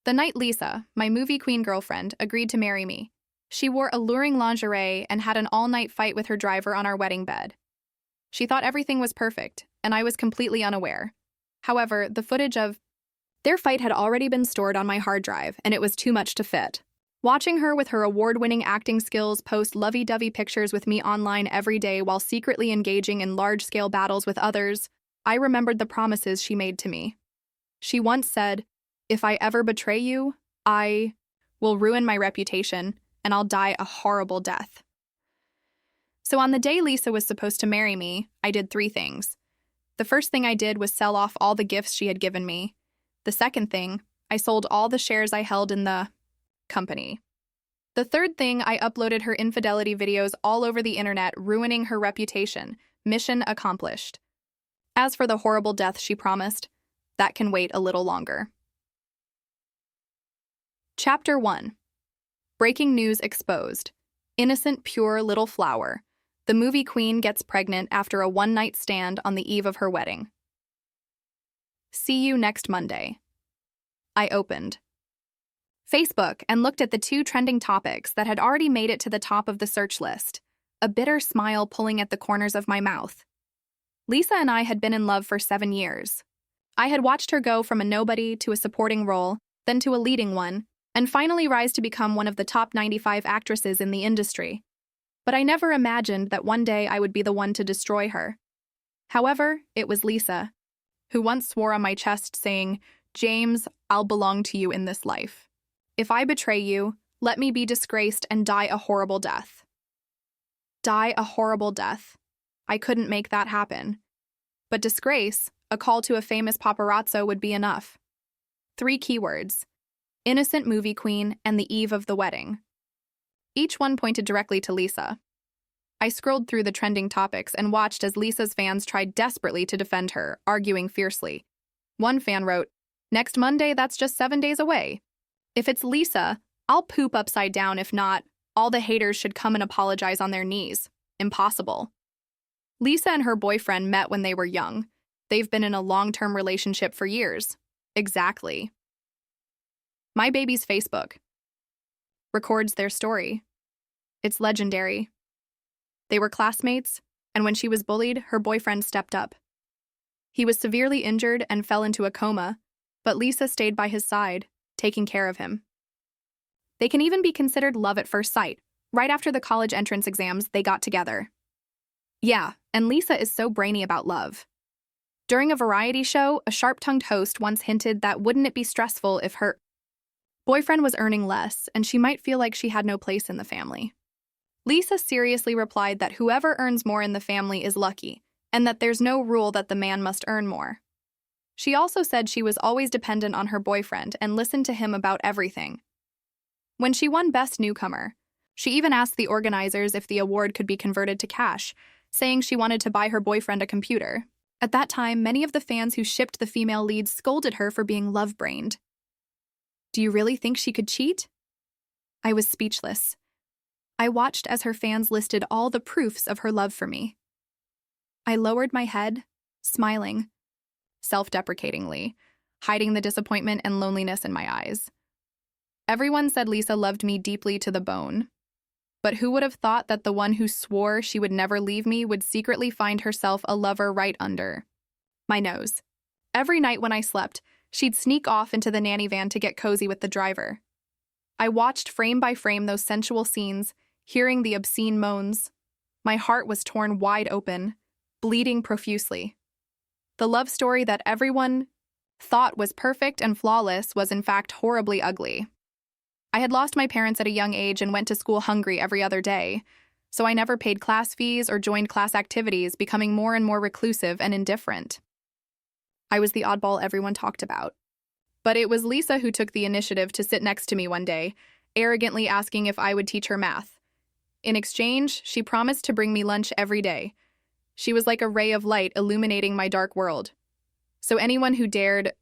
The night Lisa, my movie queen girlfriend, agreed to marry me. She wore alluring lingerie and had an all-night fight with her driver on our wedding bed. She thought everything was perfect, and I was completely unaware. However, the footage of their fight had already been stored on my hard drive, and it was too much to fit. Watching her with her award-winning acting skills post lovey-dovey pictures with me online every day while secretly engaging in large-scale battles with others, I remembered the promises she made to me. She once said, "If I ever betray you, I will ruin my reputation, and I'll die a horrible death." So on the day Lisa was supposed to marry me, I did 3 things. The first thing I did was sell off all the gifts she had given me. The second thing, I sold all the shares I held in the company. The third thing, I uploaded her infidelity videos all over the internet, ruining her reputation. Mission accomplished. As for the horrible death she promised, that can wait a little longer. Chapter 1. Breaking news exposed. Innocent, pure little flower. The movie queen gets pregnant after a one-night stand on the eve of her wedding. See you next Monday. I opened Facebook and looked at the 2 trending topics that had already made it to the top of the search list, a bitter smile pulling at the corners of my mouth. Lisa and I had been in love for 7 years. I had watched her go from a nobody to a supporting role, then to a leading one, and finally rise to become one of the top 95 actresses in the industry. But I never imagined that one day I would be the one to destroy her. However, it was Lisa, who once swore on my chest saying, "James, I'll belong to you in this life. If I betray you, let me be disgraced and die a horrible death." Die a horrible death. I couldn't make that happen. But disgrace, a call to a famous paparazzo, would be enough. 3 keywords: innocent movie queen and the eve of the wedding. Each one pointed directly to Lisa. I scrolled through the trending topics and watched as Lisa's fans tried desperately to defend her, arguing fiercely. One fan wrote, "Next Monday, that's just 7 days away. If it's Lisa, I'll poop upside down. If not, all the haters should come and apologize on their knees. Impossible." Lisa and her boyfriend met when they were young. They've been in a long-term relationship for years. Exactly. My baby's Facebook records their story. It's legendary. They were classmates, and when she was bullied, her boyfriend stepped up. He was severely injured and fell into a coma, but Lisa stayed by his side, taking care of him. They can even be considered love at first sight. Right after the college entrance exams, they got together. Yeah, and Lisa is so brainy about love. During a variety show, a sharp-tongued host once hinted that wouldn't it be stressful if her boyfriend was earning less and she might feel like she had no place in the family. Lisa seriously replied that whoever earns more in the family is lucky, and that there's no rule that the man must earn more. She also said she was always dependent on her boyfriend and listened to him about everything. When she won Best Newcomer, she even asked the organizers if the award could be converted to cash, saying she wanted to buy her boyfriend a computer. At that time, many of the fans who shipped the female leads scolded her for being love-brained. Do you really think she could cheat? I was speechless. I watched as her fans listed all the proofs of her love for me. I lowered my head, smiling, self-deprecatingly, hiding the disappointment and loneliness in my eyes. Everyone said Lisa loved me deeply to the bone. But who would have thought that the one who swore she would never leave me would secretly find herself a lover right under my nose? Every night when I slept, she'd sneak off into the nanny van to get cozy with the driver. I watched frame by frame those sensual scenes, hearing the obscene moans. My heart was torn wide open, bleeding profusely. The love story that everyone thought was perfect and flawless was in fact horribly ugly. I had lost my parents at a young age and went to school hungry every other day, so I never paid class fees or joined class activities, becoming more and more reclusive and indifferent. I was the oddball everyone talked about. But it was Lisa who took the initiative to sit next to me one day, arrogantly asking if I would teach her math. In exchange, she promised to bring me lunch every day. She was like a ray of light illuminating my dark world. So anyone who dared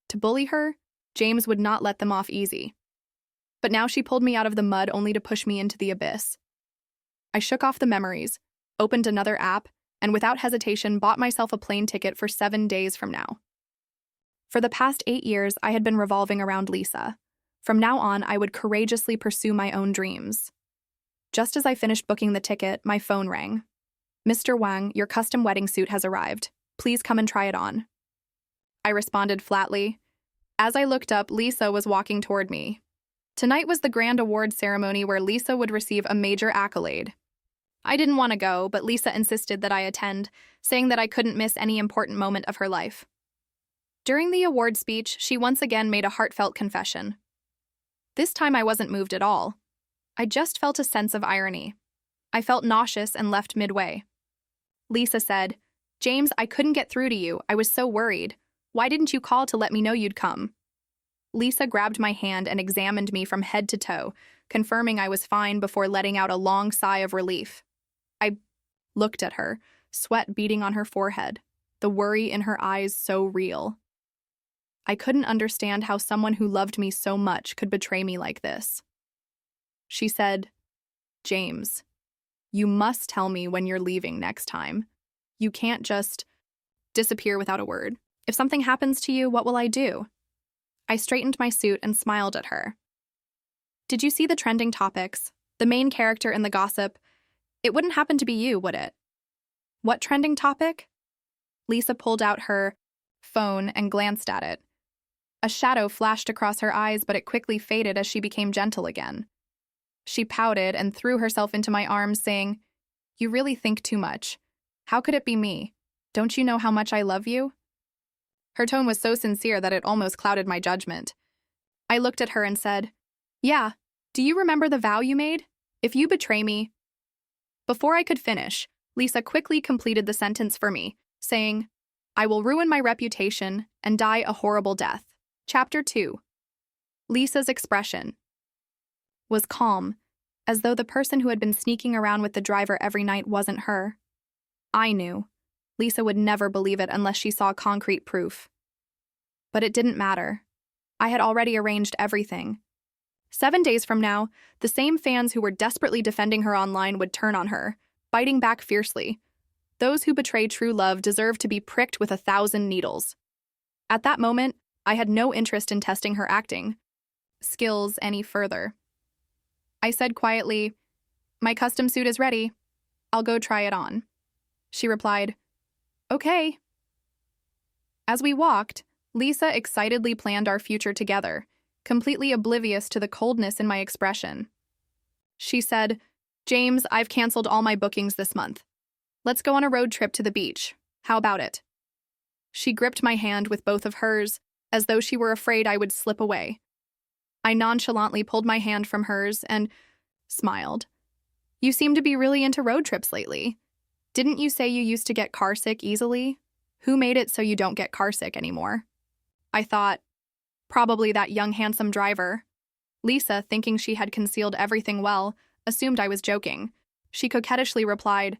to bully her, James would not let them off easy. But now she pulled me out of the mud only to push me into the abyss. I shook off the memories, opened another app, and without hesitation bought myself a plane ticket for 7 days from now. For the past 8 years, I had been revolving around Lisa. From now on, I would courageously pursue my own dreams. Just as I finished booking the ticket, my phone rang. "Mr. Wang, your custom wedding suit has arrived. Please come and try it on." I responded flatly. As I looked up, Lisa was walking toward me. Tonight was the grand award ceremony where Lisa would receive a major accolade. I didn't want to go, but Lisa insisted that I attend, saying that I couldn't miss any important moment of her life. During the award speech, she once again made a heartfelt confession. This time I wasn't moved at all. I just felt a sense of irony. I felt nauseous and left midway. Lisa said, "James, I couldn't get through to you. I was so worried. Why didn't you call to let me know you'd come?" Lisa grabbed my hand and examined me from head to toe, confirming I was fine before letting out a long sigh of relief. I looked at her, sweat beading on her forehead, the worry in her eyes so real. I couldn't understand how someone who loved me so much could betray me like this. She said, "James, you must tell me when you're leaving next time. You can't just disappear without a word. If something happens to you, what will I do?" I straightened my suit and smiled at her. "Did you see the trending topics? The main character in the gossip? It wouldn't happen to be you, would it?" "What trending topic?" Lisa pulled out her phone and glanced at it. A shadow flashed across her eyes, but it quickly faded as she became gentle again. She pouted and threw herself into my arms, saying, "You really think too much. How could it be me? Don't you know how much I love you?" Her tone was so sincere that it almost clouded my judgment. I looked at her and said, "Yeah, do you remember the vow you made? If you betray me..." Before I could finish, Lisa quickly completed the sentence for me, saying, "I will ruin my reputation and die a horrible death." Chapter 2. Lisa's expression was calm, as though the person who had been sneaking around with the driver every night wasn't her. I knew. Lisa would never believe it unless she saw concrete proof. But it didn't matter. I had already arranged everything. 7 days from now, the same fans who were desperately defending her online would turn on her, biting back fiercely. Those who betray true love deserve to be pricked with 1,000 needles. At that moment, I had no interest in testing her acting skills any further. I said quietly, "My custom suit is ready. I'll go try it on." She replied, "Okay." As we walked, Lisa excitedly planned our future together, completely oblivious to the coldness in my expression. She said, "James, I've canceled all my bookings this month. Let's go on a road trip to the beach. How about it?" She gripped my hand with both of hers, as though she were afraid I would slip away. I nonchalantly pulled my hand from hers and smiled. "You seem to be really into road trips lately. Didn't you say you used to get carsick easily? Who made it so you don't get carsick anymore?" I thought, probably that young handsome driver. Lisa, thinking she had concealed everything well, assumed I was joking. She coquettishly replied,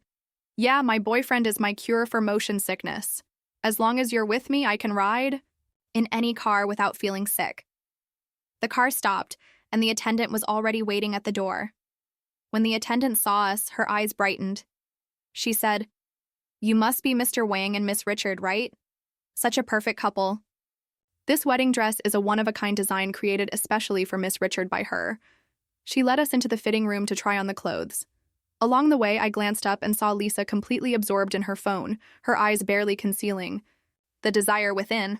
"Yeah, my boyfriend is my cure for motion sickness. As long as you're with me, I can ride in any car without feeling sick." The car stopped, and the attendant was already waiting at the door. When the attendant saw us, her eyes brightened. She said, "You must be Mr. Wang and Miss Richard, right? Such a perfect couple." This wedding dress is a one-of-a-kind design created especially for Miss Richard by her. She led us into the fitting room to try on the clothes. Along the way, I glanced up and saw Lisa completely absorbed in her phone, her eyes barely concealing the desire within.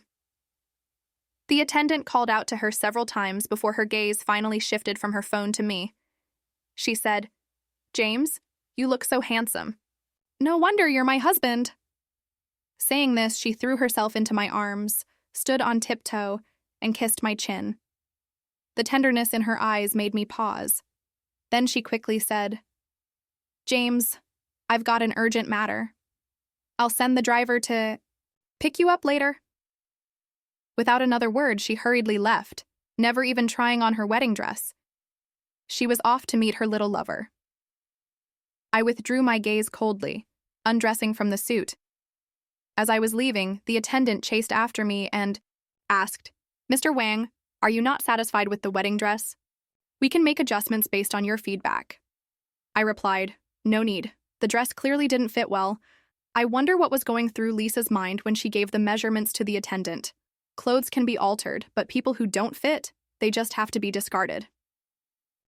The attendant called out to her several times before her gaze finally shifted from her phone to me. She said, "James, you look so handsome. No wonder you're my husband." Saying this, she threw herself into my arms, stood on tiptoe, and kissed my chin. The tenderness in her eyes made me pause. Then she quickly said, "James, I've got an urgent matter. I'll send the driver to pick you up later." Without another word, she hurriedly left, never even trying on her wedding dress. She was off to meet her little lover. I withdrew my gaze coldly, undressing from the suit. As I was leaving, the attendant chased after me and asked, "Mr. Wang, are you not satisfied with the wedding dress? We can make adjustments based on your feedback." I replied, "No need. The dress clearly didn't fit well." I wonder what was going through Lisa's mind when she gave the measurements to the attendant. Clothes can be altered, but people who don't fit, they just have to be discarded.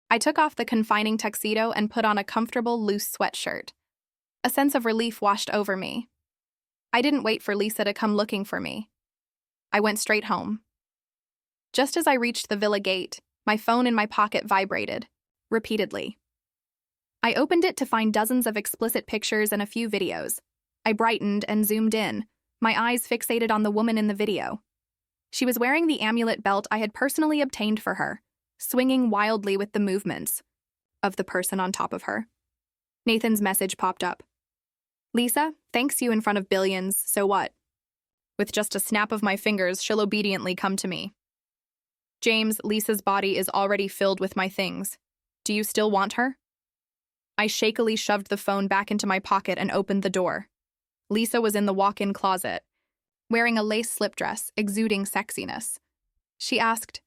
I took off the confining tuxedo and put on a comfortable, loose sweatshirt. A sense of relief washed over me. I didn't wait for Lisa to come looking for me. I went straight home. Just as I reached the villa gate, my phone in my pocket vibrated, repeatedly. I opened it to find dozens of explicit pictures and a few videos. I brightened and zoomed in, my eyes fixated on the woman in the video. She was wearing the amulet belt I had personally obtained for her, swinging wildly with the movements of the person on top of her. Nathan's message popped up. Lisa, thanks you in front of billions, so what? With just a snap of my fingers, she'll obediently come to me. James, Lisa's body is already filled with my things. Do you still want her? I shakily shoved the phone back into my pocket and opened the door. Lisa was in the walk-in closet, wearing a lace slip dress, exuding sexiness. She asked,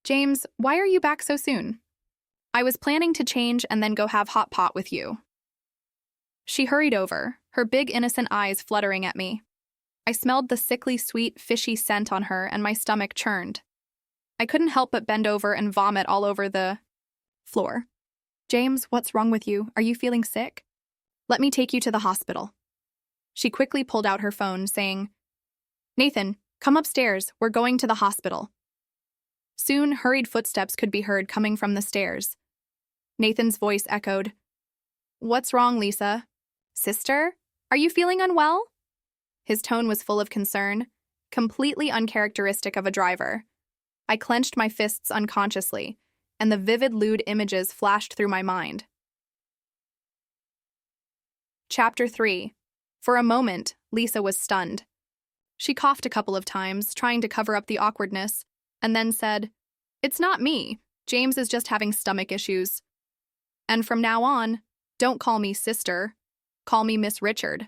James, why are you back so soon? I was planning to change and then go have hot pot with you. She hurried over, her big innocent eyes fluttering at me. I smelled the sickly sweet, fishy scent on her and my stomach churned. I couldn't help but bend over and vomit all over the floor. James, what's wrong with you? Are you feeling sick? Let me take you to the hospital. She quickly pulled out her phone, saying, Nathan, come upstairs, we're going to the hospital. Soon, hurried footsteps could be heard coming from the stairs. Nathan's voice echoed, What's wrong, Lisa? Sister? Are you feeling unwell? His tone was full of concern, completely uncharacteristic of a driver. I clenched my fists unconsciously, and the vivid, lewd images flashed through my mind. Chapter 3. For a moment, Lisa was stunned. She coughed a couple of times, trying to cover up the awkwardness, and then said, It's not me. James is just having stomach issues. And from now on, don't call me sister. Call me Miss Richard.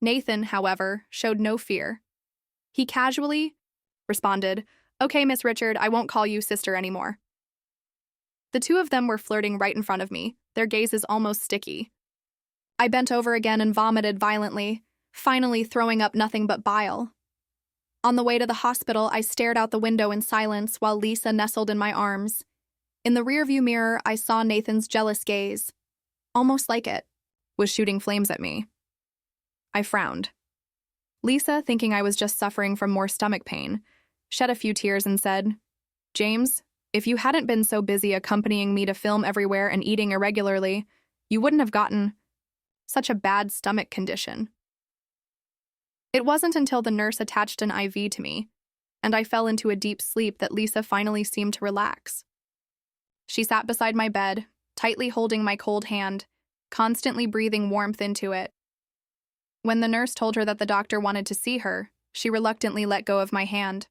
Nathan, however, showed no fear. He casually responded, Okay, Miss Richard, I won't call you sister anymore. The two of them were flirting right in front of me, their gazes almost sticky. I bent over again and vomited violently, finally throwing up nothing but bile. On the way to the hospital, I stared out the window in silence while Lisa nestled in my arms. In the rearview mirror, I saw Nathan's jealous gaze, almost like it was shooting flames at me. I frowned. Lisa, thinking I was just suffering from more stomach pain, shed a few tears and said, James, if you hadn't been so busy accompanying me to film everywhere and eating irregularly, you wouldn't have gotten such a bad stomach condition. It wasn't until the nurse attached an IV to me, and I fell into a deep sleep that Lisa finally seemed to relax. She sat beside my bed, tightly holding my cold hand, constantly breathing warmth into it. When the nurse told her that the doctor wanted to see her, she reluctantly let go of my hand.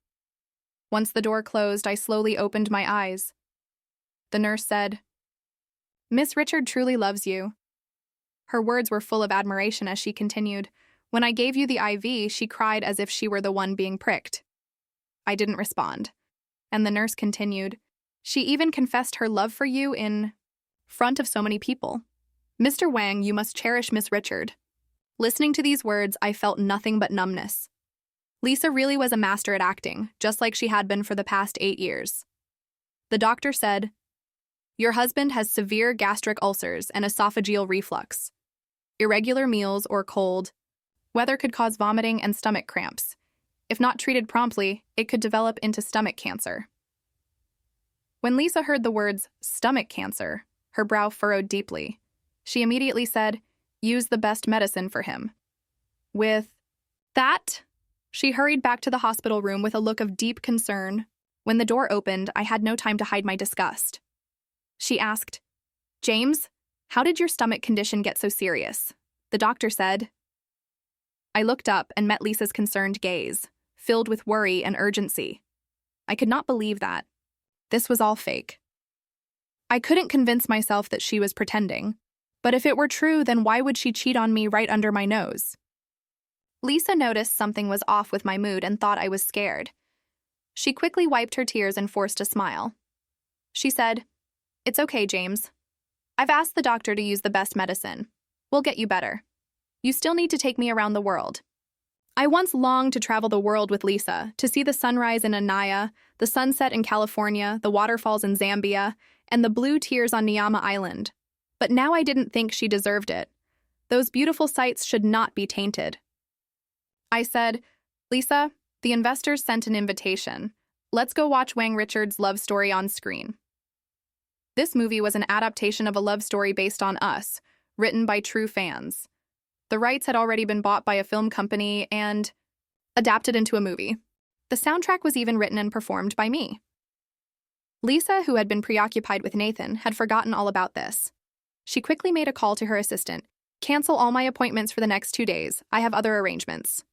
Once the door closed, I slowly opened my eyes. The nurse said, Miss Richard truly loves you. Her words were full of admiration as she continued, When I gave you the IV, she cried as if she were the one being pricked. I didn't respond. And the nurse continued, She even confessed her love for you in front of so many people. Mr. Wang, you must cherish Miss Richard. Listening to these words, I felt nothing but numbness. Lisa really was a master at acting, just like she had been for the past 8 years. The doctor said, Your husband has severe gastric ulcers and esophageal reflux. Irregular meals or cold weather could cause vomiting and stomach cramps. If not treated promptly, it could develop into stomach cancer. When Lisa heard the words stomach cancer, her brow furrowed deeply. She immediately said, Use the best medicine for him. With that, she hurried back to the hospital room with a look of deep concern. When the door opened, I had no time to hide my disgust. She asked, James, how did your stomach condition get so serious? The doctor said. I looked up and met Lisa's concerned gaze, filled with worry and urgency. I could not believe that. This was all fake. I couldn't convince myself that she was pretending, but if it were true, then why would she cheat on me right under my nose? Lisa noticed something was off with my mood and thought I was scared. She quickly wiped her tears and forced a smile. She said, It's okay, James. I've asked the doctor to use the best medicine. We'll get you better. You still need to take me around the world. I once longed to travel the world with Lisa, to see the sunrise in Anaya, the sunset in California, the waterfalls in Zambia, and the blue tears on Niama Island. But now I didn't think she deserved it. Those beautiful sights should not be tainted. I said, Lisa, the investors sent an invitation. Let's go watch Wang Richards' love story on screen. This movie was an adaptation of a love story based on Us, written by true fans. The rights had already been bought by a film company and adapted into a movie. The soundtrack was even written and performed by me. Lisa, who had been preoccupied with Nathan, had forgotten all about this. She quickly made a call to her assistant. Cancel all my appointments for the next 2 days. I have other arrangements.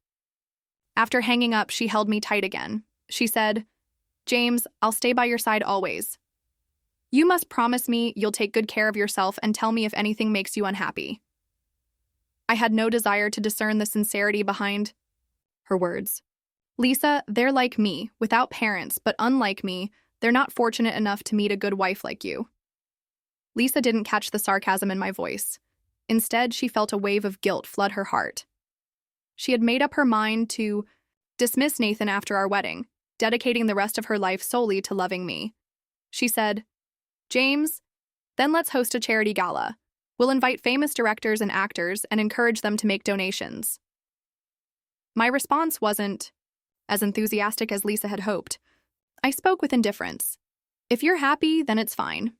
After hanging up, she held me tight again. She said, James, I'll stay by your side always. You must promise me you'll take good care of yourself and tell me if anything makes you unhappy. I had no desire to discern the sincerity behind her words. Lisa, they're like me, without parents, but unlike me, they're not fortunate enough to meet a good wife like you. Lisa didn't catch the sarcasm in my voice. Instead, she felt a wave of guilt flood her heart. She had made up her mind to dismiss Nathan after our wedding, dedicating the rest of her life solely to loving me. She said, James, then let's host a charity gala. We'll invite famous directors and actors and encourage them to make donations. My response wasn't as enthusiastic as Lisa had hoped. I spoke with indifference. If you're happy, then it's fine.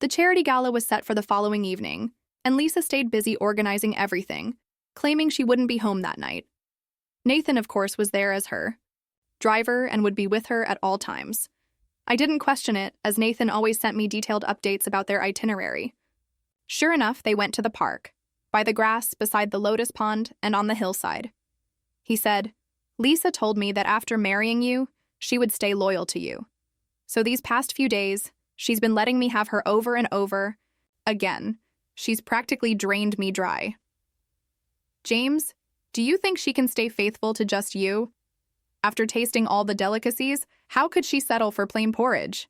The charity gala was set for the following evening, and Lisa stayed busy organizing everything, claiming she wouldn't be home that night. Nathan, of course, was there as her driver and would be with her at all times. I didn't question it, as Nathan always sent me detailed updates about their itinerary. Sure enough, they went to the park, by the grass, beside the lotus pond, and on the hillside. He said, Lisa told me that after marrying you, she would stay loyal to you. So these past few days, she's been letting me have her over and over again. She's practically drained me dry. James, do you think she can stay faithful to just you? After tasting all the delicacies, how could she settle for plain porridge?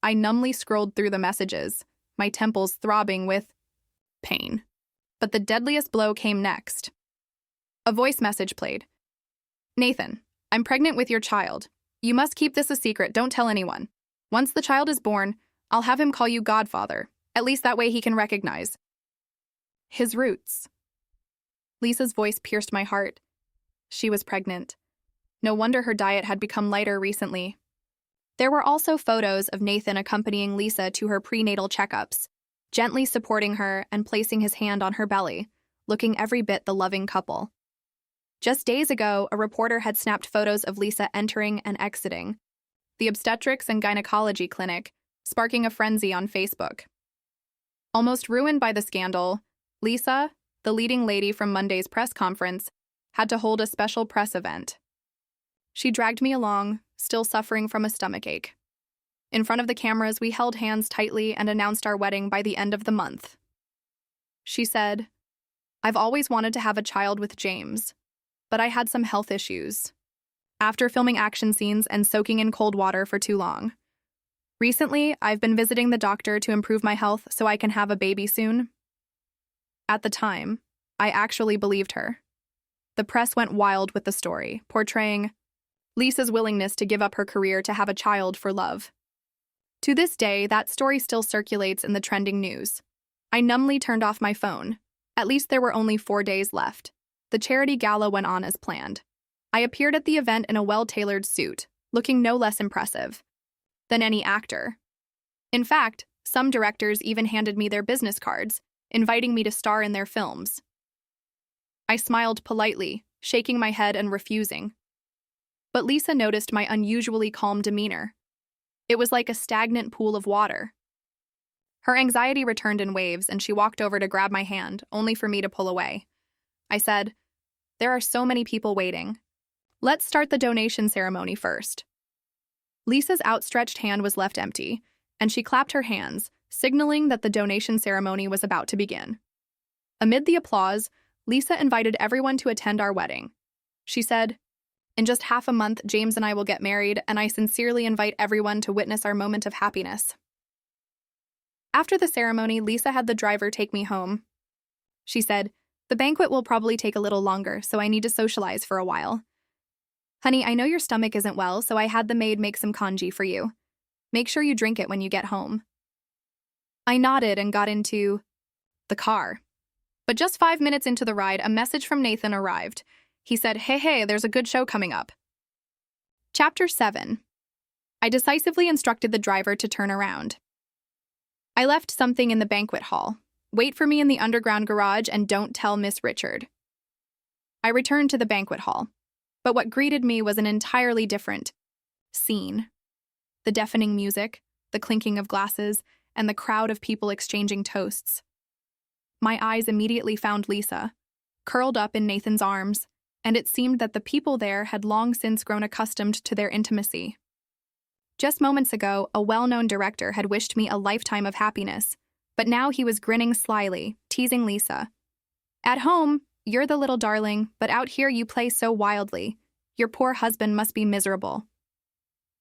I numbly scrolled through the messages, my temples throbbing with pain. But the deadliest blow came next. A voice message played. Nathan, I'm pregnant with your child. You must keep this a secret, don't tell anyone. Once the child is born, I'll have him call you Godfather. At least that way he can recognize his roots. Lisa's voice pierced my heart. She was pregnant. No wonder her diet had become lighter recently. There were also photos of Nathan accompanying Lisa to her prenatal checkups, gently supporting her and placing his hand on her belly, looking every bit the loving couple. Just days ago, a reporter had snapped photos of Lisa entering and exiting the obstetrics and gynecology clinic, sparking a frenzy on Facebook. Almost ruined by the scandal, Lisa, the leading lady from Monday's press conference, had to hold a special press event. She dragged me along, still suffering from a stomachache. In front of the cameras, we held hands tightly and announced our wedding by the end of the month. She said, I've always wanted to have a child with James, but I had some health issues after filming action scenes and soaking in cold water for too long. Recently, I've been visiting the doctor to improve my health so I can have a baby soon. At the time, I actually believed her. The press went wild with the story, portraying Lisa's willingness to give up her career to have a child for love. To this day, that story still circulates in the trending news. I numbly turned off my phone. At least there were only 4 days left. The charity gala went on as planned. I appeared at the event in a well-tailored suit, looking no less impressive than any actor. In fact, some directors even handed me their business cards, inviting me to star in their films. I smiled politely, shaking my head and refusing. But Lisa noticed my unusually calm demeanor. It was like a stagnant pool of water. Her anxiety returned in waves, and she walked over to grab my hand, only for me to pull away. I said, There are so many people waiting. Let's start the donation ceremony first. Lisa's outstretched hand was left empty, and she clapped her hands, signaling that the donation ceremony was about to begin. Amid the applause, Lisa invited everyone to attend our wedding. She said, In just half a month, James and I will get married, and I sincerely invite everyone to witness our moment of happiness. After the ceremony, Lisa had the driver take me home. She said, The banquet will probably take a little longer, so I need to socialize for a while. Honey, I know your stomach isn't well, so I had the maid make some congee for you. Make sure you drink it when you get home. I nodded and got into the car. But just 5 minutes into the ride, a message from Nathan arrived. He said, hey, there's a good show coming up. Chapter 7. I decisively instructed the driver to turn around. I left something in the banquet hall. Wait for me in the underground garage and don't tell Miss Richard. I returned to the banquet hall, but what greeted me was an entirely different scene. The deafening music, the clinking of glasses, and the crowd of people exchanging toasts. My eyes immediately found Lisa, curled up in Nathan's arms, and it seemed that the people there had long since grown accustomed to their intimacy. Just moments ago, a well-known director had wished me a lifetime of happiness, but now he was grinning slyly, teasing Lisa. At home, you're the little darling, but out here you play so wildly. Your poor husband must be miserable.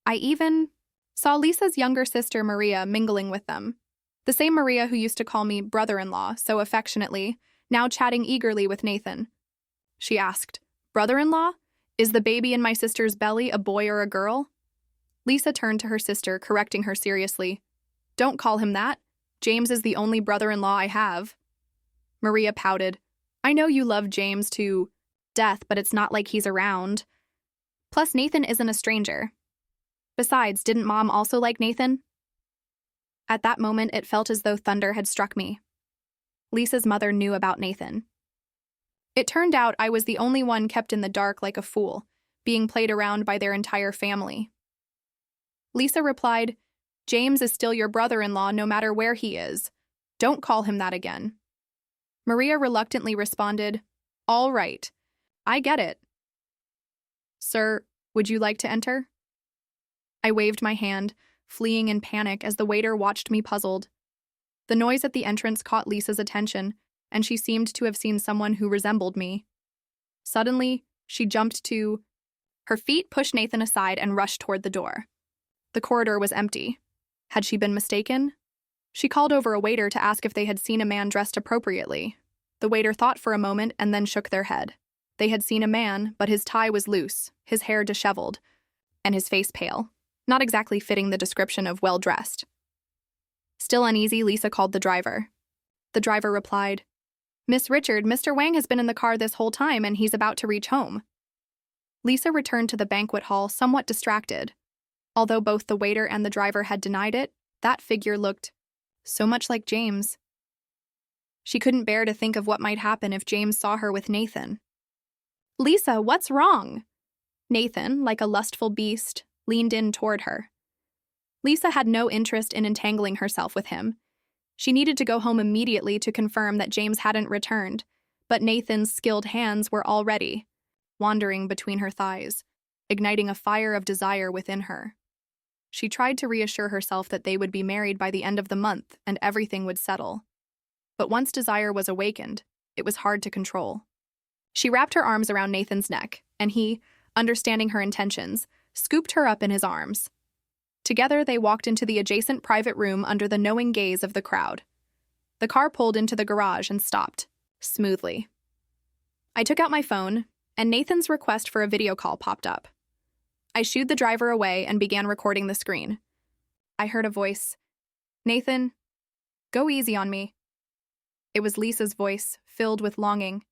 I even saw Lisa's younger sister Maria mingling with them. The same Maria who used to call me brother-in-law so affectionately, now chatting eagerly with Nathan. She asked, "Brother-in-law? Is the baby in my sister's belly a boy or a girl?" Lisa turned to her sister, correcting her seriously. "Don't call him that. James is the only brother-in-law I have." Maria pouted. "I know you love James to death, but it's not like he's around. Plus, Nathan isn't a stranger. Besides, didn't Mom also like Nathan?" At that moment, it felt as though thunder had struck me. Lisa's mother knew about Nathan. It turned out I was the only one kept in the dark like a fool, being played around by their entire family. Lisa replied, "James is still your brother-in-law no matter where he is. Don't call him that again." Maria reluctantly responded, "All right. I get it. Sir, would you like to enter?" I waved my hand, fleeing in panic as the waiter watched me puzzled. The noise at the entrance caught Lisa's attention, and she seemed to have seen someone who resembled me. Suddenly, she jumped to her feet, pushed Nathan aside, and rushed toward the door. The corridor was empty. Had she been mistaken? She called over a waiter to ask if they had seen a man dressed appropriately. The waiter thought for a moment and then shook their head. They had seen a man, but his tie was loose, his hair disheveled, and his face pale, not exactly fitting the description of well-dressed. Still uneasy, Lisa called the driver. The driver replied, "Miss Richard, Mr. Wang has been in the car this whole time and he's about to reach home." Lisa returned to the banquet hall somewhat distracted. Although both the waiter and the driver had denied it, that figure looked so much like James. She couldn't bear to think of what might happen if James saw her with Nathan. "Lisa, what's wrong?" Nathan, like a lustful beast, leaned in toward her. Lisa had no interest in entangling herself with him. She needed to go home immediately to confirm that James hadn't returned, but Nathan's skilled hands were already wandering between her thighs, igniting a fire of desire within her. She tried to reassure herself that they would be married by the end of the month and everything would settle. But once desire was awakened, it was hard to control. She wrapped her arms around Nathan's neck, and he, understanding her intentions, scooped her up in his arms. Together, they walked into the adjacent private room under the knowing gaze of the crowd. The car pulled into the garage and stopped, smoothly. I took out my phone, and Nathan's request for a video call popped up. I shooed the driver away and began recording the screen. I heard a voice. "Nathan, go easy on me." It was Lisa's voice, filled with longing.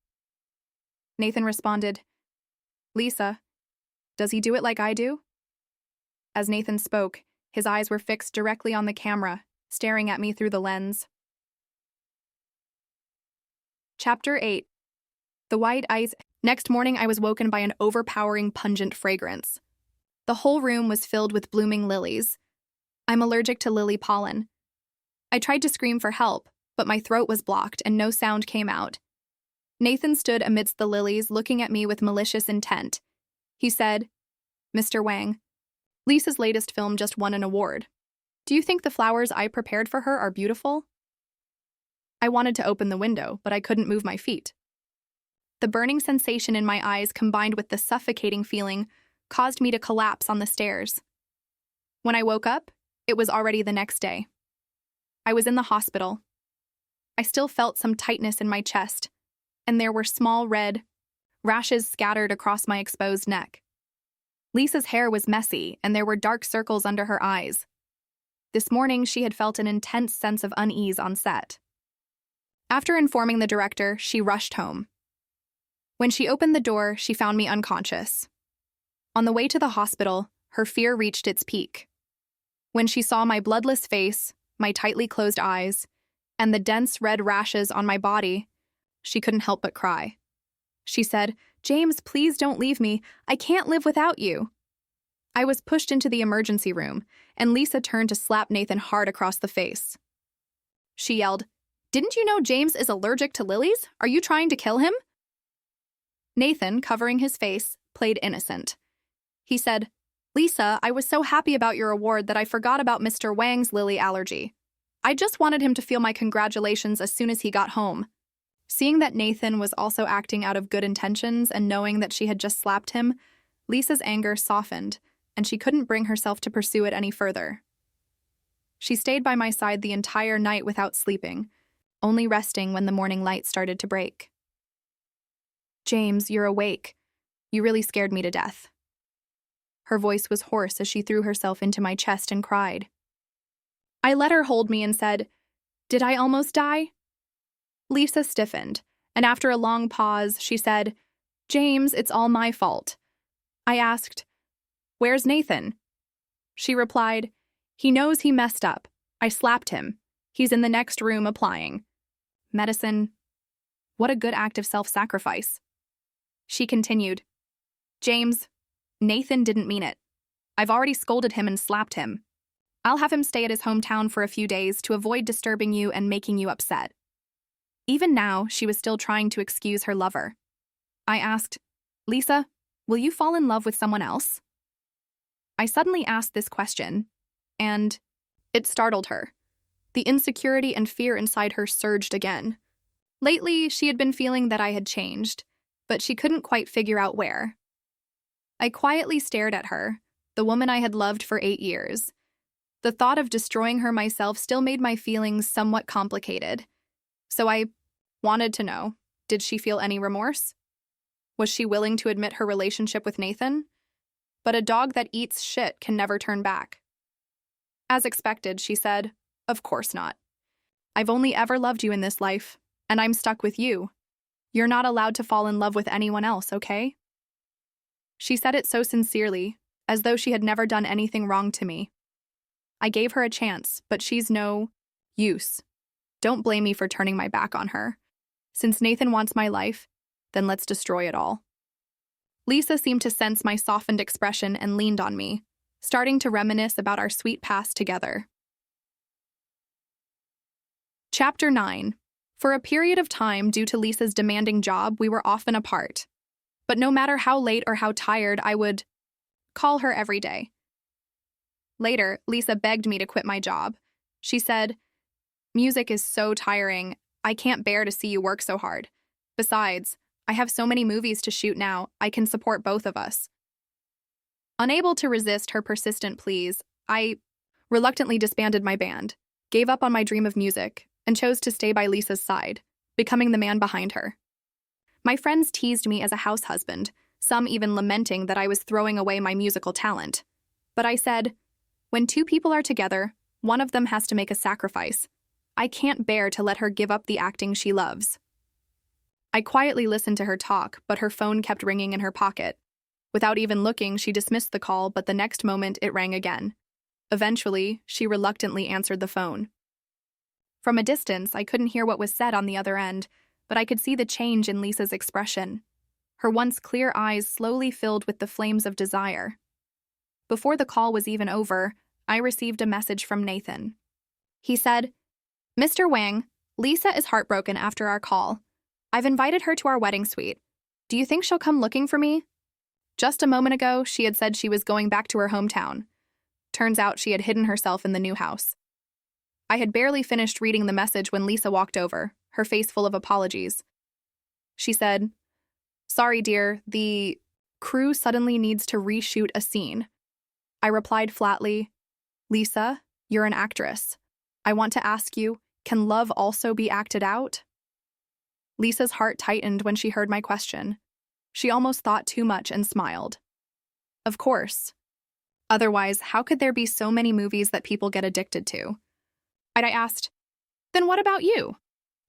Nathan responded, "Lisa, does he do it like I do?" As Nathan spoke, his eyes were fixed directly on the camera, staring at me through the lens. Chapter 8. The white ice. Next morning, I was woken by an overpowering, pungent fragrance. The whole room was filled with blooming lilies. I'm allergic to lily pollen. I tried to scream for help, but my throat was blocked and no sound came out. Nathan stood amidst the lilies, looking at me with malicious intent. He said, "Mr. Wang, Lisa's latest film just won an award. Do you think the flowers I prepared for her are beautiful?" I wanted to open the window, but I couldn't move my feet. The burning sensation in my eyes combined with the suffocating feeling caused me to collapse on the stairs. When I woke up, it was already the next day. I was in the hospital. I still felt some tightness in my chest, and there were small red rashes scattered across my exposed neck. Lisa's hair was messy, and there were dark circles under her eyes. This morning, she had felt an intense sense of unease on set. After informing the director, she rushed home. When she opened the door, she found me unconscious. On the way to the hospital, her fear reached its peak. When she saw my bloodless face, my tightly closed eyes, and the dense red rashes on my body, she couldn't help but cry. She said, "James, please don't leave me. I can't live without you." I was pushed into the emergency room, and Lisa turned to slap Nathan hard across the face. She yelled, "Didn't you know James is allergic to lilies? Are you trying to kill him?" Nathan, covering his face, played innocent. He said, "Lisa, I was so happy about your award that I forgot about Mr. Wang's lily allergy. I just wanted him to feel my congratulations as soon as he got home." Seeing that Nathan was also acting out of good intentions and knowing that she had just slapped him, Lisa's anger softened, and she couldn't bring herself to pursue it any further. She stayed by my side the entire night without sleeping, only resting when the morning light started to break. "James, you're awake. You really scared me to death." Her voice was hoarse as she threw herself into my chest and cried. I let her hold me and said, "Did I almost die?" Lisa stiffened, and after a long pause, she said, "James, it's all my fault." I asked, "Where's Nathan?" She replied, "He knows he messed up. I slapped him. He's in the next room applying medicine." What a good act of self-sacrifice. She continued, "James, Nathan didn't mean it. I've already scolded him and slapped him. I'll have him stay at his hometown for a few days to avoid disturbing you and making you upset." Even now, she was still trying to excuse her lover. I asked, "Lisa, will you fall in love with someone else?" I suddenly asked this question, and it startled her. The insecurity and fear inside her surged again. Lately, she had been feeling that I had changed, but she couldn't quite figure out where. I quietly stared at her, the woman I had loved for 8 years. The thought of destroying her myself still made my feelings somewhat complicated. So I wanted to know, did she feel any remorse? Was she willing to admit her relationship with Nathan? But a dog that eats shit can never turn back. As expected, she said, "Of course not. I've only ever loved you in this life, and I'm stuck with you. You're not allowed to fall in love with anyone else, okay?" She said it so sincerely, as though she had never done anything wrong to me. I gave her a chance, but she's no use. Don't blame me for turning my back on her. Since Nathan wants my life, then let's destroy it all. Lisa seemed to sense my softened expression and leaned on me, starting to reminisce about our sweet past together. Chapter 9. For a period of time, due to Lisa's demanding job, we were often apart. But no matter how late or how tired, I would call her every day. Later, Lisa begged me to quit my job. She said, "Music is so tiring. I can't bear to see you work so hard. Besides, I have so many movies to shoot now, I can support both of us." Unable to resist her persistent pleas, I reluctantly disbanded my band, gave up on my dream of music, and chose to stay by Lisa's side, becoming the man behind her. My friends teased me as a house husband, some even lamenting that I was throwing away my musical talent. But I said, when two people are together, one of them has to make a sacrifice. I can't bear to let her give up the acting she loves. I quietly listened to her talk, but her phone kept ringing in her pocket. Without even looking, she dismissed the call, but the next moment it rang again. Eventually, she reluctantly answered the phone. From a distance, I couldn't hear what was said on the other end, but I could see the change in Lisa's expression. Her once clear eyes slowly filled with the flames of desire. Before the call was even over, I received a message from Nathan. He said, "Mr. Wang, Lisa is heartbroken after our call. I've invited her to our wedding suite. Do you think she'll come looking for me?" Just a moment ago, she had said she was going back to her hometown. Turns out she had hidden herself in the new house. I had barely finished reading the message when Lisa walked over, her face full of apologies. She said, "Sorry, dear, the crew suddenly needs to reshoot a scene." I replied flatly, "Lisa, you're an actress. I want to ask you, can love also be acted out?" Lisa's heart tightened when she heard my question. She almost thought too much and smiled. Of course. Otherwise, how could there be so many movies that people get addicted to? I asked, then what about you?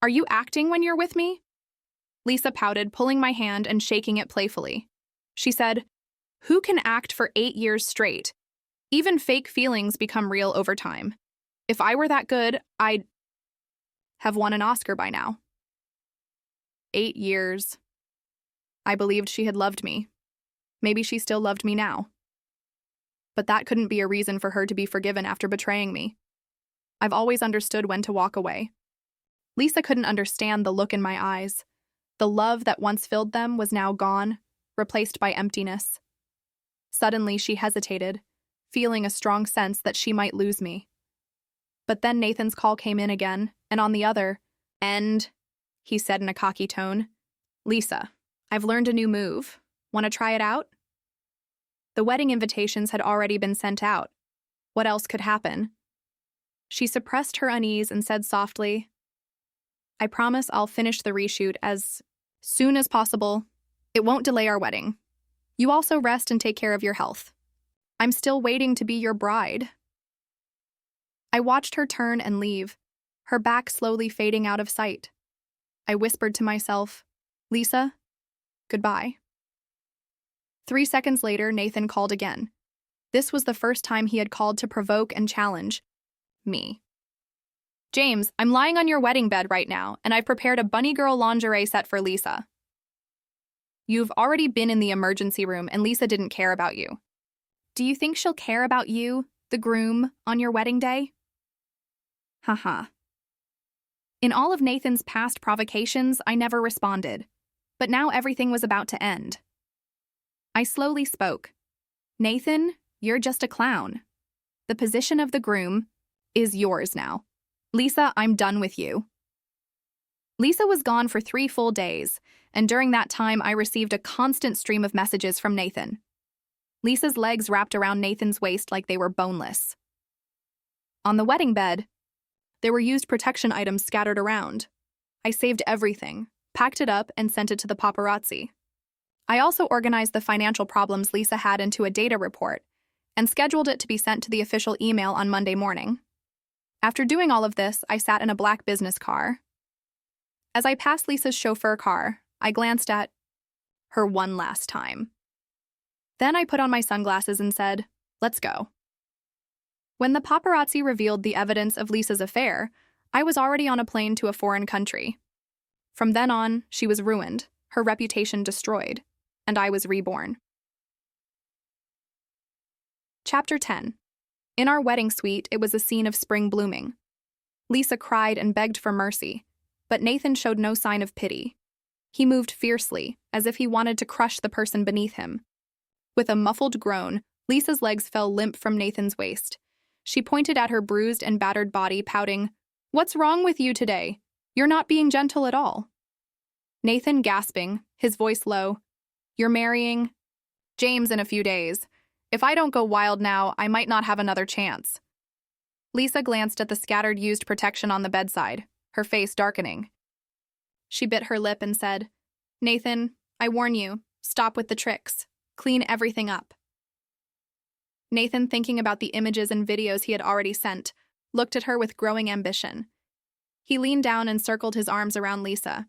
Are you acting when you're with me? Lisa pouted, pulling my hand and shaking it playfully. She said, who can act for 8 years straight? Even fake feelings become real over time. If I were that good, I'd have won an Oscar by now. 8 years. I believed she had loved me. Maybe she still loved me now. But that couldn't be a reason for her to be forgiven after betraying me. I've always understood when to walk away. Lisa couldn't understand the look in my eyes. The love that once filled them was now gone, replaced by emptiness. Suddenly, she hesitated, feeling a strong sense that she might lose me. But then Nathan's call came in again, and on the other end, he said in a cocky tone, Lisa, I've learned a new move. Want to try it out? The wedding invitations had already been sent out. What else could happen? She suppressed her unease and said softly, I promise I'll finish the reshoot as soon as possible. It won't delay our wedding. You also rest and take care of your health. I'm still waiting to be your bride. I watched her turn and leave, her back slowly fading out of sight. I whispered to myself, Lisa, goodbye. 3 seconds later, Nathan called again. This was the first time he had called to provoke and challenge me. James, I'm lying on your wedding bed right now, and I've prepared a bunny girl lingerie set for Lisa. You've already been in the emergency room, and Lisa didn't care about you. Do you think she'll care about you, the groom, on your wedding day? Haha. In all of Nathan's past provocations, I never responded, but now everything was about to end. I slowly spoke. Nathan, you're just a clown. The position of the groom is yours now. Lisa, I'm done with you. Lisa was gone for 3 full days, and during that time I received a constant stream of messages from Nathan. Lisa's legs wrapped around Nathan's waist like they were boneless. On the wedding bed, there were used protection items scattered around. I saved everything, packed it up, and sent it to the paparazzi. I also organized the financial problems Lisa had into a data report and scheduled it to be sent to the official email on Monday morning. After doing all of this, I sat in a black business car. As I passed Lisa's chauffeur car, I glanced at her one last time. Then I put on my sunglasses and said, let's go. When the paparazzi revealed the evidence of Lisa's affair, I was already on a plane to a foreign country. From then on, she was ruined, her reputation destroyed, and I was reborn. Chapter 10. In our wedding suite, it was a scene of spring blooming. Lisa cried and begged for mercy, but Nathan showed no sign of pity. He moved fiercely, as if he wanted to crush the person beneath him. With a muffled groan, Lisa's legs fell limp from Nathan's waist. She pointed at her bruised and battered body, pouting, What's wrong with you today? You're not being gentle at all. Nathan, gasping, his voice low, You're marrying James in a few days. If I don't go wild now, I might not have another chance. Lisa glanced at the scattered used protection on the bedside, her face darkening. She bit her lip and said, Nathan, I warn you, stop with the tricks. Clean everything up. Nathan, thinking about the images and videos he had already sent, looked at her with growing ambition. He leaned down and circled his arms around Lisa.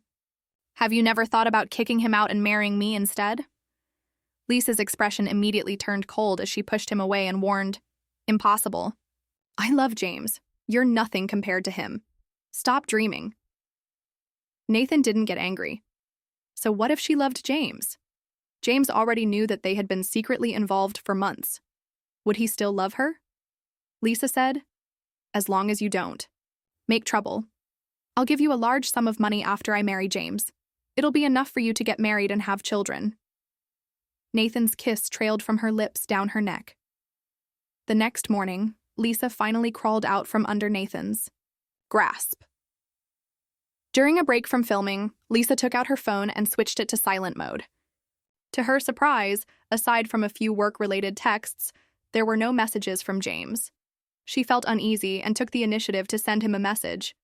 Have you never thought about kicking him out and marrying me instead? Lisa's expression immediately turned cold as she pushed him away and warned, Impossible. I love James. You're nothing compared to him. Stop dreaming. Nathan didn't get angry. So what if she loved James? James already knew that they had been secretly involved for months. Would he still love her? Lisa said, As long as you don't make trouble. I'll give you a large sum of money after I marry James. It'll be enough for you to get married and have children. Nathan's kiss trailed from her lips down her neck. The next morning, Lisa finally crawled out from under Nathan's grasp. During a break from filming, Lisa took out her phone and switched it to silent mode. To her surprise, aside from a few work-related texts, there were no messages from James. She felt uneasy and took the initiative to send him a message.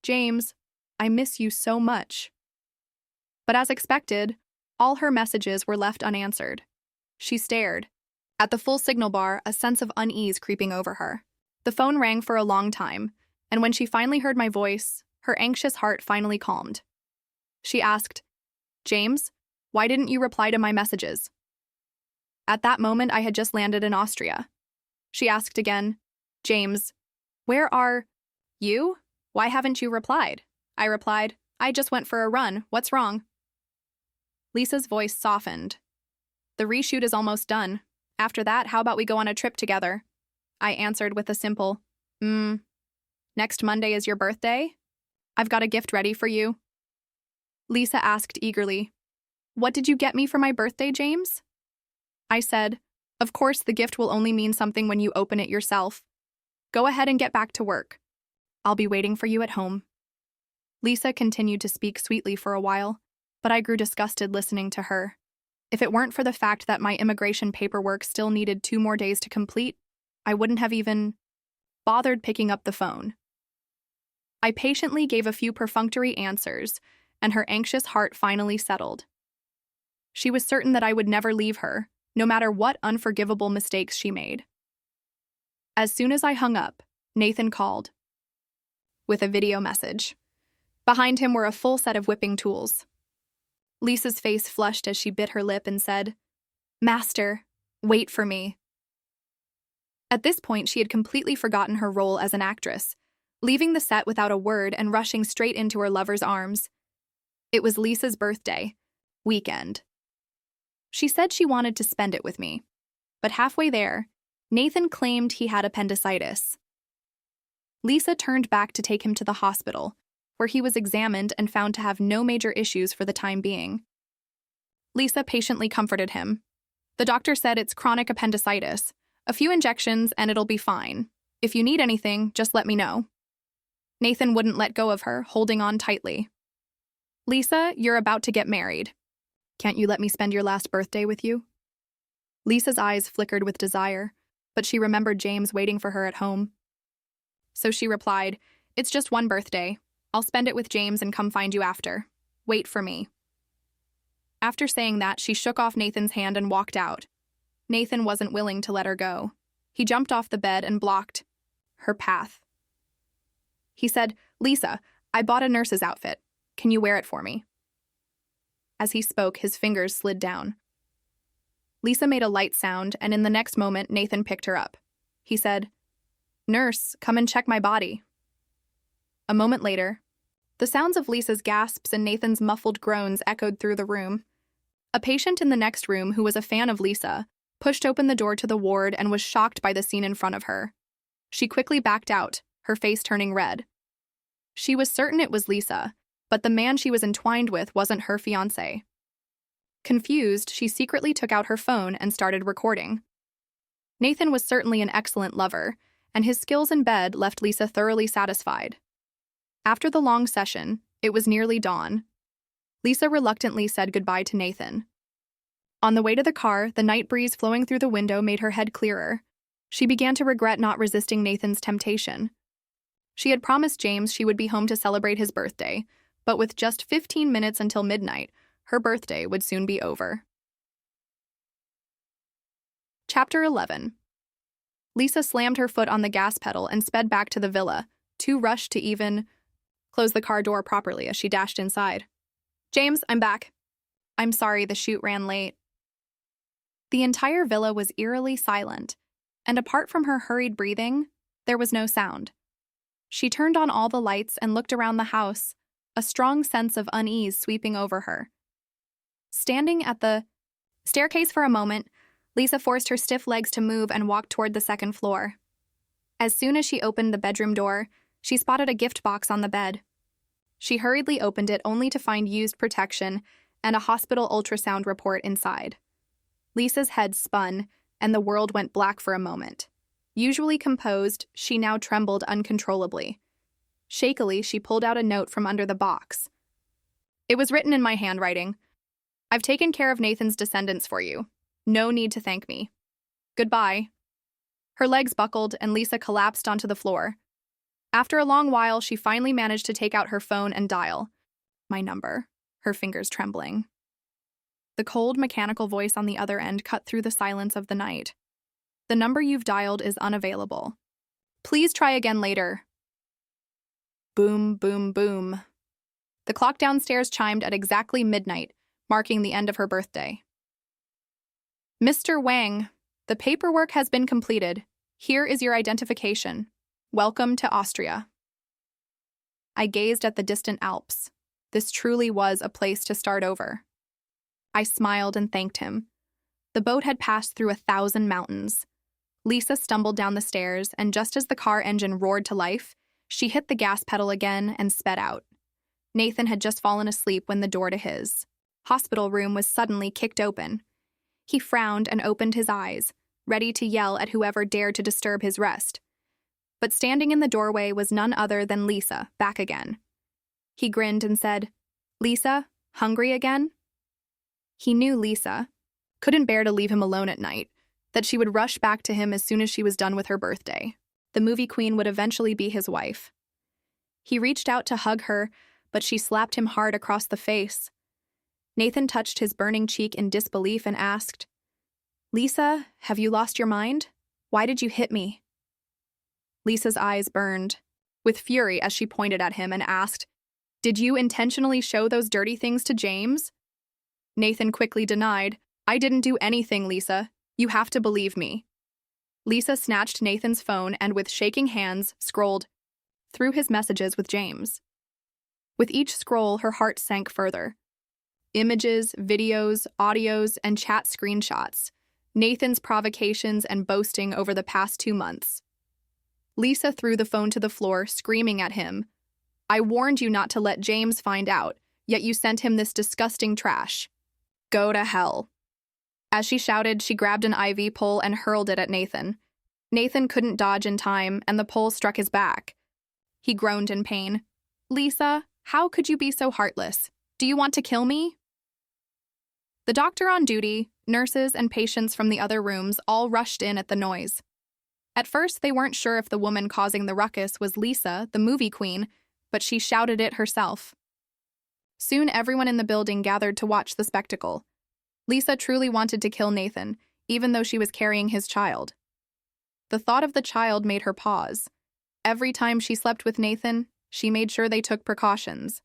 James, I miss you so much. But as expected, all her messages were left unanswered. She stared. At the full signal bar, a sense of unease creeping over her. The phone rang for a long time, and when she finally heard my voice, her anxious heart finally calmed. She asked, "James, why didn't you reply to my messages?" At that moment, I had just landed in Austria. She asked again, "James, where are you? Why haven't you replied?" I replied, "I just went for a run. What's wrong?" Lisa's voice softened. "The reshoot is almost done. After that, how about we go on a trip together?" I answered with a simple, Next Monday is your birthday? I've got a gift ready for you." Lisa asked eagerly, "What did you get me for my birthday, James?" I said, "Of course, the gift will only mean something when you open it yourself. Go ahead and get back to work. I'll be waiting for you at home." Lisa continued to speak sweetly for a while, but I grew disgusted listening to her. If it weren't for the fact that my immigration paperwork still needed 2 more days to complete, I wouldn't have even bothered picking up the phone. I patiently gave a few perfunctory answers, and her anxious heart finally settled. She was certain that I would never leave her, no matter what unforgivable mistakes she made. As soon as I hung up, Nathan called with a video message. Behind him were a full set of whipping tools. Lisa's face flushed as she bit her lip and said, "Master, wait for me." At this point, she had completely forgotten her role as an actress, leaving the set without a word and rushing straight into her lover's arms. It was Lisa's birthday weekend. She said she wanted to spend it with me, but halfway there, Nathan claimed he had appendicitis. Lisa turned back to take him to the hospital, where he was examined and found to have no major issues for the time being. Lisa patiently comforted him. The doctor said it's chronic appendicitis. A few injections and it'll be fine. If you need anything, just let me know. Nathan wouldn't let go of her, holding on tightly. "Lisa, you're about to get married. Can't you let me spend your last birthday with you?" Lisa's eyes flickered with desire, but she remembered James waiting for her at home. So she replied, "It's just one birthday. I'll spend it with James and come find you after. Wait for me." After saying that, she shook off Nathan's hand and walked out. Nathan wasn't willing to let her go. He jumped off the bed and blocked her path. He said, "Lisa, I bought a nurse's outfit. Can you wear it for me?" As he spoke, his fingers slid down. Lisa made a light sound, and in the next moment, Nathan picked her up. He said, "Nurse, come and check my body." A moment later, the sounds of Lisa's gasps and Nathan's muffled groans echoed through the room. A patient in the next room, who was a fan of Lisa, pushed open the door to the ward and was shocked by the scene in front of her. She quickly backed out, her face turning red. She was certain it was Lisa, but the man she was entwined with wasn't her fiancé. Confused, she secretly took out her phone and started recording. Nathan was certainly an excellent lover, and his skills in bed left Lisa thoroughly satisfied. After the long session, it was nearly dawn. Lisa reluctantly said goodbye to Nathan. On the way to the car, the night breeze flowing through the window made her head clearer. She began to regret not resisting Nathan's temptation. She had promised James she would be home to celebrate his birthday, but with just 15 minutes until midnight, her birthday would soon be over. Chapter 11. Lisa slammed her foot on the gas pedal and sped back to the villa, too rushed to even close the car door properly as she dashed inside. "James, I'm back. I'm sorry the shoot ran late." The entire villa was eerily silent, and apart from her hurried breathing, there was no sound. She turned on all the lights and looked around the house, a strong sense of unease sweeping over her. Standing at the staircase for a moment, Lisa forced her stiff legs to move and walked toward the second floor. As soon as she opened the bedroom door, she spotted a gift box on the bed. She hurriedly opened it only to find used protection and a hospital ultrasound report inside. Lisa's head spun, and the world went black for a moment. Usually composed, she now trembled uncontrollably. Shakily, she pulled out a note from under the box. It was written in my handwriting. "I've taken care of Nathan's descendants for you. No need to thank me. Goodbye." Her legs buckled, and Lisa collapsed onto the floor. After a long while, she finally managed to take out her phone and dial my number. her fingers trembling. The cold, mechanical voice on the other end cut through the silence of the night. The number you've dialed is unavailable. Please try again later. Boom, boom, boom. The clock downstairs chimed at exactly midnight, marking the end of her birthday. Mr. Wang, the paperwork has been completed. Here is your identification. Welcome to Austria. I gazed at the distant Alps. This truly was a place to start over. I smiled and thanked him. The boat had passed through 1,000 mountains. Lisa stumbled down the stairs, and just as the car engine roared to life, she hit the gas pedal again and sped out. Nathan had just fallen asleep when the door to his hospital room was suddenly kicked open. He frowned and opened his eyes, ready to yell at whoever dared to disturb his rest. But standing in the doorway was none other than Lisa, back again. He grinned and said, "Lisa, hungry again?" He knew Lisa couldn't bear to leave him alone at night, that she would rush back to him as soon as she was done with her birthday. The movie queen would eventually be his wife. He reached out to hug her, but she slapped him hard across the face. Nathan touched his burning cheek in disbelief and asked, "Lisa, have you lost your mind? Why did you hit me?" Lisa's eyes burned with fury as she pointed at him and asked, "Did you intentionally show those dirty things to James?" Nathan quickly denied, "I didn't do anything, Lisa. You have to believe me." Lisa snatched Nathan's phone and with shaking hands scrolled through his messages with James. With each scroll, her heart sank further. Images, videos, audios, and chat screenshots. Nathan's provocations and boasting over the past 2 months. Lisa threw the phone to the floor, screaming at him, "I warned you not to let James find out, yet you sent him this disgusting trash. Go to hell." As she shouted, she grabbed an IV pole and hurled it at Nathan. Nathan couldn't dodge in time, and the pole struck his back. He groaned in pain. "Lisa, how could you be so heartless? Do you want to kill me?" The doctor on duty, nurses, and patients from the other rooms all rushed in at the noise. At first, they weren't sure if the woman causing the ruckus was Lisa, the movie queen, but she shouted it herself. Soon, everyone in the building gathered to watch the spectacle. Lisa truly wanted to kill Nathan, even though she was carrying his child. The thought of the child made her pause. Every time she slept with Nathan, she made sure they took precautions.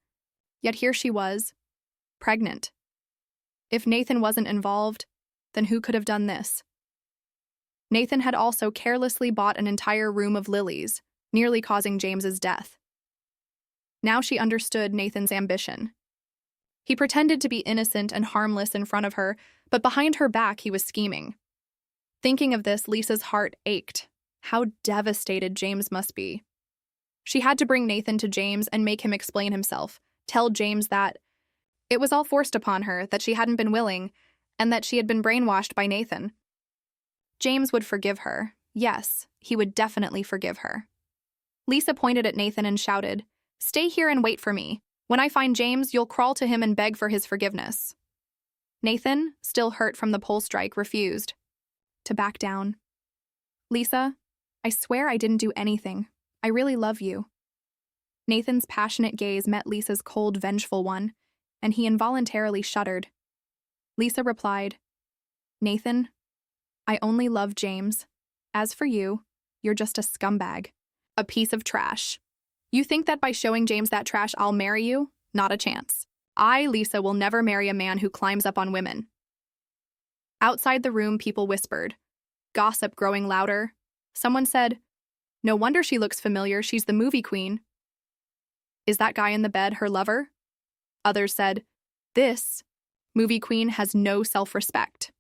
Yet here she was, pregnant. If Nathan wasn't involved, then who could have done this? Nathan had also carelessly bought an entire room of lilies, nearly causing James's death. Now she understood Nathan's ambition. He pretended to be innocent and harmless in front of her, but behind her back he was scheming. Thinking of this, Lisa's heart ached. How devastated James must be. She had to bring Nathan to James and make him explain himself, tell James that it was all forced upon her, that she hadn't been willing, and that she had been brainwashed by Nathan. James would forgive her. Yes, he would definitely forgive her. Lisa pointed at Nathan and shouted, "Stay here and wait for me. When I find James, you'll crawl to him and beg for his forgiveness." Nathan, still hurt from the pole strike, refused to back down. "Lisa, I swear I didn't do anything. I really love you." Nathan's passionate gaze met Lisa's cold, vengeful one, and he involuntarily shuddered. Lisa replied, "Nathan, I only love James. As for you, you're just a scumbag, a piece of trash. You think that by showing James that trash I'll marry you? Not a chance. I, Lisa, will never marry a man who climbs up on women." Outside the room, people whispered, gossip growing louder. Someone said, "No wonder she looks familiar, she's the movie queen." "Is that guy in the bed her lover?" Others said, "This movie queen has no self-respect."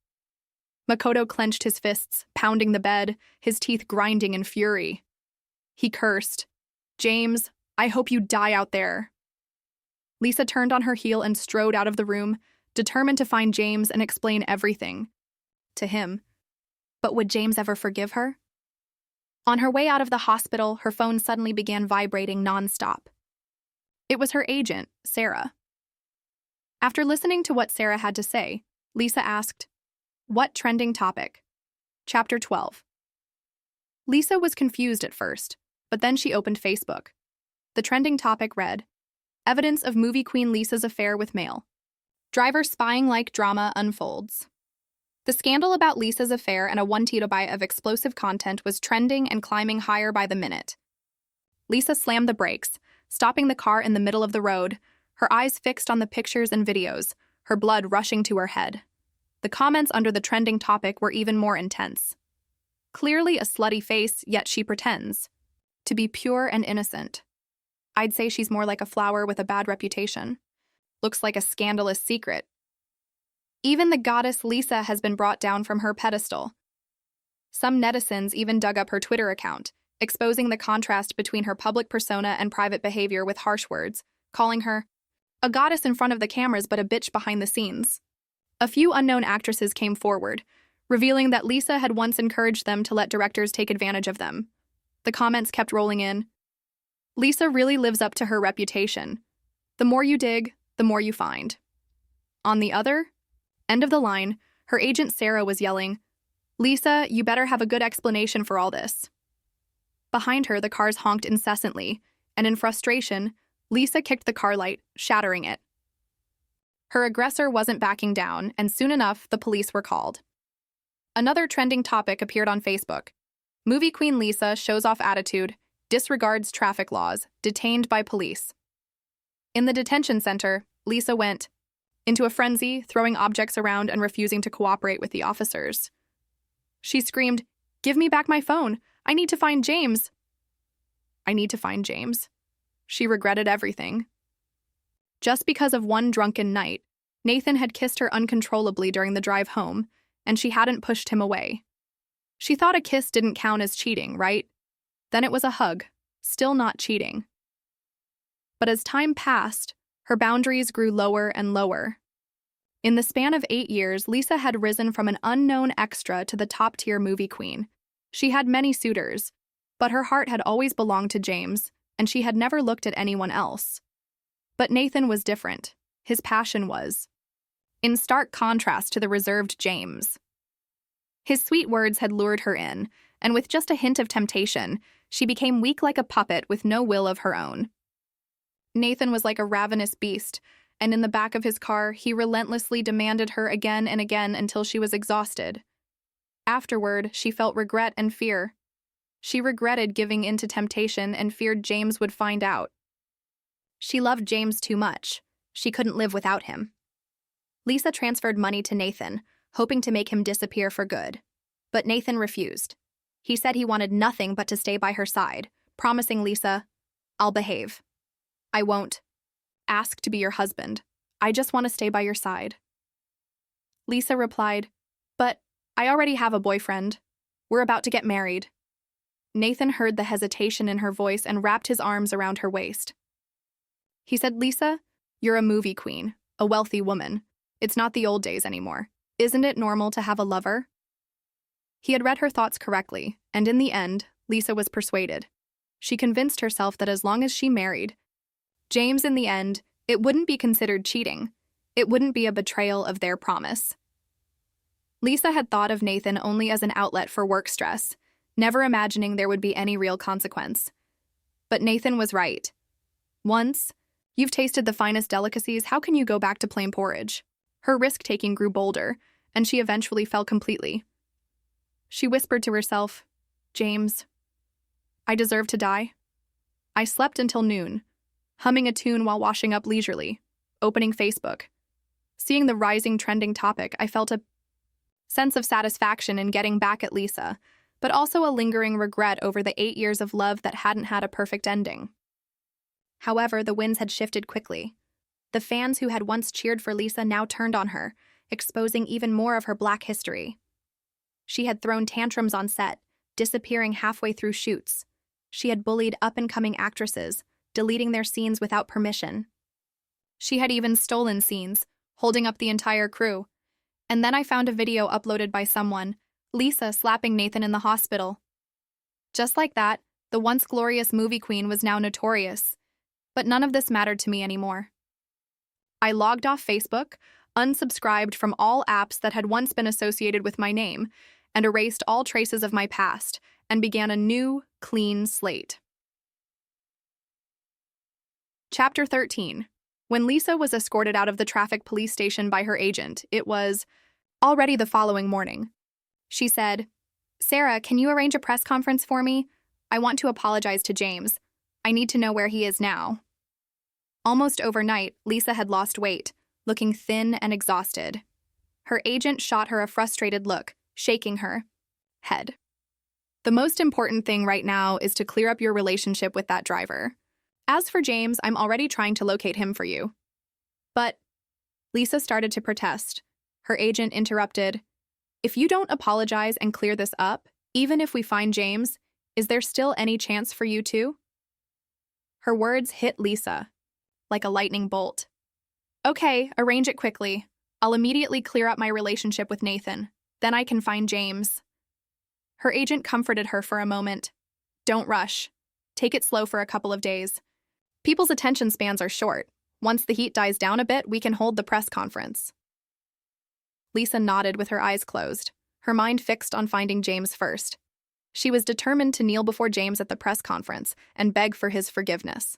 Makoto clenched his fists, pounding the bed, his teeth grinding in fury. He cursed, "James, I hope you die out there." Lisa turned on her heel and strode out of the room, determined to find James and explain everything to him. But would James ever forgive her? On her way out of the hospital, her phone suddenly began vibrating nonstop. It was her agent, Sarah. After listening to what Sarah had to say, Lisa asked, "What trending topic?" Chapter 12. Lisa was confused at first, but then she opened Facebook. The trending topic read, Evidence of movie queen Lisa's affair with male. Driver spying-like drama unfolds. The scandal about Lisa's affair and a 1 terabyte of explosive content was trending and climbing higher by the minute. Lisa slammed the brakes, stopping the car in the middle of the road, her eyes fixed on the pictures and videos, her blood rushing to her head. The comments under the trending topic were even more intense. Clearly a slutty face, yet she pretends to be pure and innocent. I'd say she's more like a flower with a bad reputation. Looks like a scandalous secret. Even the goddess Lisa has been brought down from her pedestal. Some netizens even dug up her Twitter account, exposing the contrast between her public persona and private behavior with harsh words, calling her a goddess in front of the cameras but a bitch behind the scenes. A few unknown actresses came forward, revealing that Lisa had once encouraged them to let directors take advantage of them. The comments kept rolling in. Lisa really lives up to her reputation. The more you dig, the more you find. On the other end of the line, her agent Sarah was yelling, "Lisa, you better have a good explanation for all this." Behind her, the cars honked incessantly, and in frustration, Lisa kicked the car light, shattering it. Her aggressor wasn't backing down, and soon enough, the police were called. Another trending topic appeared on Facebook. Movie queen Lisa shows off attitude, disregards traffic laws, detained by police. In the detention center, Lisa went into a frenzy, throwing objects around and refusing to cooperate with the officers. She screamed, "Give me back my phone! I need to find James!" I need to find James. She regretted everything. Just because of one drunken night, Nathan had kissed her uncontrollably during the drive home, and she hadn't pushed him away. She thought a kiss didn't count as cheating, right? Then it was a hug, still not cheating. But as time passed, her boundaries grew lower and lower. In the span of 8 years, Lisa had risen from an unknown extra to the top-tier movie queen. She had many suitors, but her heart had always belonged to James, and she had never looked at anyone else. But Nathan was different. His passion was in stark contrast to the reserved James. His sweet words had lured her in, and with just a hint of temptation, she became weak like a puppet with no will of her own. Nathan was like a ravenous beast, and in the back of his car, he relentlessly demanded her again and again until she was exhausted. Afterward, she felt regret and fear. She regretted giving in to temptation and feared James would find out. She loved James too much. She couldn't live without him. Lisa transferred money to Nathan, hoping to make him disappear for good. But Nathan refused. He said he wanted nothing but to stay by her side, promising Lisa, "I'll behave. I won't ask to be your husband. I just want to stay by your side." Lisa replied, "But I already have a boyfriend. We're about to get married." Nathan heard the hesitation in her voice and wrapped his arms around her waist. He said, "Lisa, you're a movie queen, a wealthy woman. It's not the old days anymore. Isn't it normal to have a lover?" He had read her thoughts correctly, and in the end, Lisa was persuaded. She convinced herself that as long as she married James in the end, it wouldn't be considered cheating. It wouldn't be a betrayal of their promise. Lisa had thought of Nathan only as an outlet for work stress, never imagining there would be any real consequence. But Nathan was right. Once you've tasted the finest delicacies, how can you go back to plain porridge? Her risk-taking grew bolder, and she eventually fell completely. She whispered to herself, "James, I deserve to die." I slept until noon, humming a tune while washing up leisurely, opening Facebook. Seeing the rising trending topic, I felt a sense of satisfaction in getting back at Lisa, but also a lingering regret over the 8 years of love that hadn't had a perfect ending. However, the winds had shifted quickly. The fans who had once cheered for Lisa now turned on her, exposing even more of her black history. She had thrown tantrums on set, disappearing halfway through shoots. She had bullied up-and-coming actresses, deleting their scenes without permission. She had even stolen scenes, holding up the entire crew. And then I found a video uploaded by someone, Lisa slapping Nathan in the hospital. Just like that, the once glorious movie queen was now notorious. But none of this mattered to me anymore. I logged off Facebook, unsubscribed from all apps that had once been associated with my name, and erased all traces of my past, and began a new, clean slate. Chapter 13. When Lisa was escorted out of the traffic police station by her agent, it was already the following morning. She said, "Sarah, can you arrange a press conference for me? I want to apologize to James. I need to know where he is now." Almost overnight, Lisa had lost weight, looking thin and exhausted. Her agent shot her a frustrated look, shaking her head. "The most important thing right now is to clear up your relationship with that driver. As for James, I'm already trying to locate him for you." But Lisa started to protest. Her agent interrupted. "If you don't apologize and clear this up, even if we find James, is there still any chance for you too?" Her words hit Lisa like a lightning bolt. "Okay, arrange it quickly. I'll immediately clear up my relationship with Nathan. Then I can find James." Her agent comforted her for a moment. "Don't rush. Take it slow for a couple of days. People's attention spans are short. Once the heat dies down a bit, we can hold the press conference." Lisa nodded with her eyes closed, her mind fixed on finding James first. She was determined to kneel before James at the press conference and beg for his forgiveness.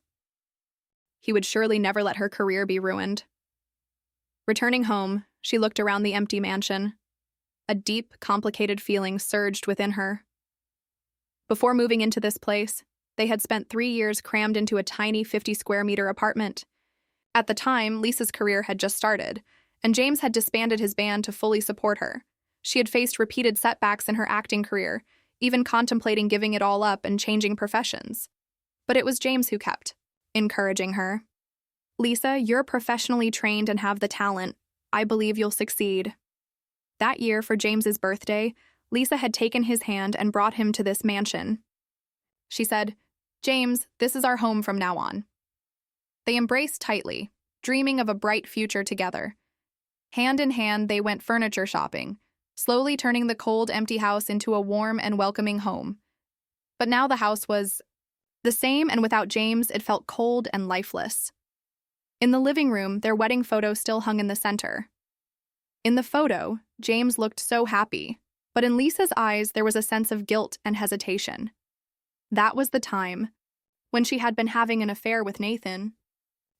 He would surely never let her career be ruined. Returning home, she looked around the empty mansion. A deep, complicated feeling surged within her. Before moving into this place, they had spent 3 years crammed into a tiny 50-square-meter apartment. At the time, Lisa's career had just started, and James had disbanded his band to fully support her. She had faced repeated setbacks in her acting career, even contemplating giving it all up and changing professions. But it was James who kept encouraging her. "Lisa, you're professionally trained and have the talent. I believe you'll succeed." That year, for James's birthday, Lisa had taken his hand and brought him to this mansion. She said, "James, this is our home from now on." They embraced tightly, dreaming of a bright future together. Hand in hand, they went furniture shopping, slowly turning the cold, empty house into a warm and welcoming home. But now the house was the same, and without James, it felt cold and lifeless. In the living room, their wedding photo still hung in the center. In the photo, James looked so happy, but in Lisa's eyes, there was a sense of guilt and hesitation. That was the time when she had been having an affair with Nathan.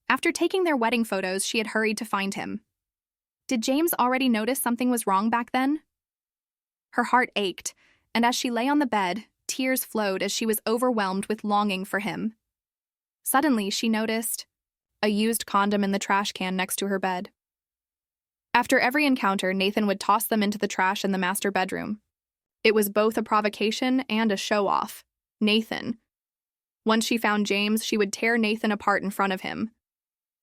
After taking their wedding photos, she had hurried to find him. Did James already notice something was wrong back then? Her heart ached, and as she lay on the bed, tears flowed as she was overwhelmed with longing for him. Suddenly, she noticed a used condom in the trash can next to her bed. After every encounter, Nathan would toss them into the trash in the master bedroom. It was both a provocation and a show-off. Nathan. Once she found James, she would tear Nathan apart in front of him.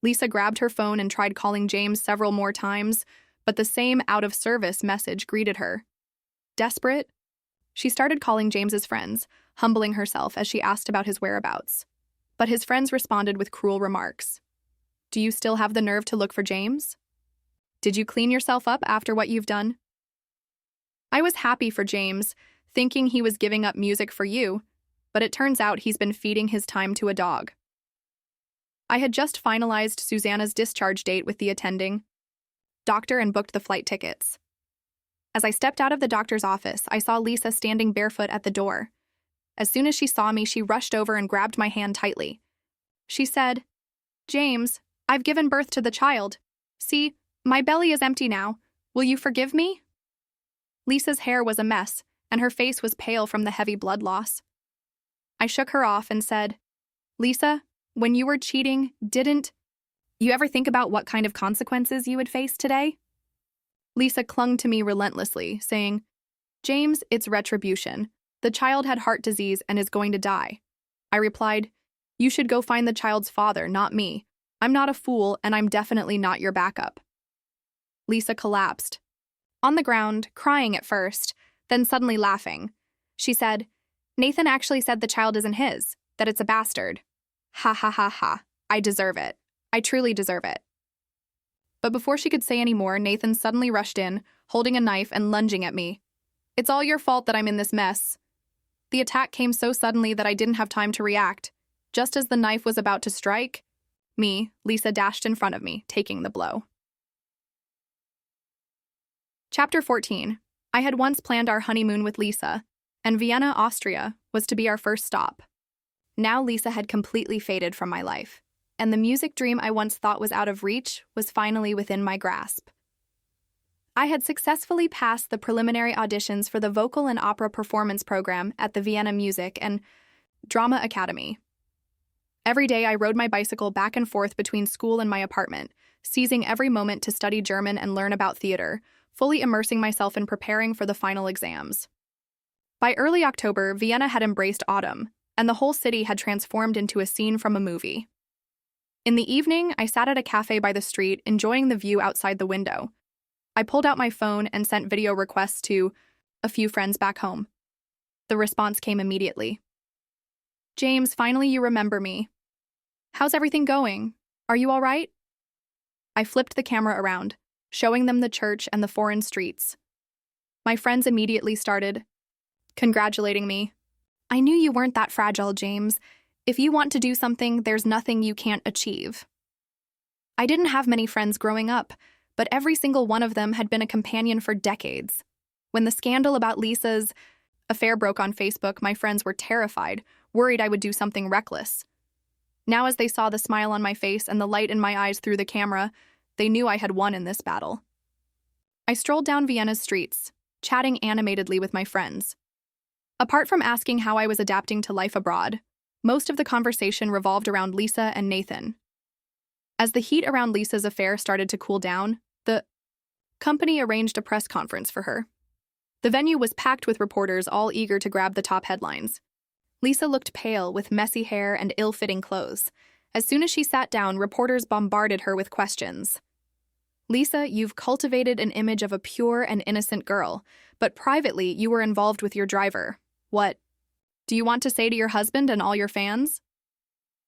Lisa grabbed her phone and tried calling James several more times, but the same out-of-service message greeted her. Desperate, she started calling James's friends, humbling herself as she asked about his whereabouts. But his friends responded with cruel remarks. "Do you still have the nerve to look for James? Did you clean yourself up after what you've done?" I was happy for James, thinking he was giving up music for you, but it turns out he's been feeding his time to a dog. I had just finalized Susanna's discharge date with the attending doctor and booked the flight tickets. As I stepped out of the doctor's office, I saw Lisa standing barefoot at the door. As soon as she saw me, she rushed over and grabbed my hand tightly. She said, "James, I've given birth to the child. See, my belly is empty now. Will you forgive me?" Lisa's hair was a mess, and her face was pale from the heavy blood loss. I shook her off and said, "Lisa, when you were cheating, didn't you ever think about what kind of consequences you would face today?" Lisa clung to me relentlessly, saying, "James, it's retribution. The child had heart disease and is going to die." I replied, "You should go find the child's father, not me. I'm not a fool, and I'm definitely not your backup." Lisa collapsed. On the ground, crying at first, then suddenly laughing. She said, "Nathan actually said the child isn't his, that it's a bastard. Ha ha ha ha. I deserve it. I truly deserve it." But before she could say any more, Nathan suddenly rushed in, holding a knife and lunging at me. "It's all your fault that I'm in this mess." The attack came so suddenly that I didn't have time to react. Just as the knife was about to strike me, Lisa dashed in front of me, taking the blow. Chapter 14. I had once planned our honeymoon with Lisa, and Vienna, Austria, was to be our first stop. Now Lisa had completely faded from my life. and the music dream I once thought was out of reach was finally within my grasp. I had successfully passed the preliminary auditions for the vocal and opera performance program at the Vienna Music and Drama Academy. Every day I rode my bicycle back and forth between school and my apartment, seizing every moment to study German and learn about theater, fully immersing myself in preparing for the final exams. By early October, Vienna had embraced autumn, and the whole city had transformed into a scene from a movie. In the evening, I sat at a cafe by the street, enjoying the view outside the window. I pulled out my phone and sent video requests to a few friends back home. The response came immediately. "James, finally you remember me. How's everything going? Are you all right?" I flipped the camera around, showing them the church and the foreign streets. My friends immediately started congratulating me. "I knew you weren't that fragile, James. If you want to do something, there's nothing you can't achieve." I didn't have many friends growing up, but every single one of them had been a companion for decades. When the scandal about Lisa's affair broke on Facebook, my friends were terrified, worried I would do something reckless. Now, as they saw the smile on my face and the light in my eyes through the camera, they knew I had won in this battle. I strolled down Vienna's streets, chatting animatedly with my friends. Apart from asking how I was adapting to life abroad, most of the conversation revolved around Lisa and Nathan. As the heat around Lisa's affair started to cool down, the company arranged a press conference for her. The venue was packed with reporters, all eager to grab the top headlines. Lisa looked pale, with messy hair and ill-fitting clothes. As soon as she sat down, reporters bombarded her with questions. "Lisa, you've cultivated an image of a pure and innocent girl, but privately you were involved with your driver. What do you want to say to your husband and all your fans?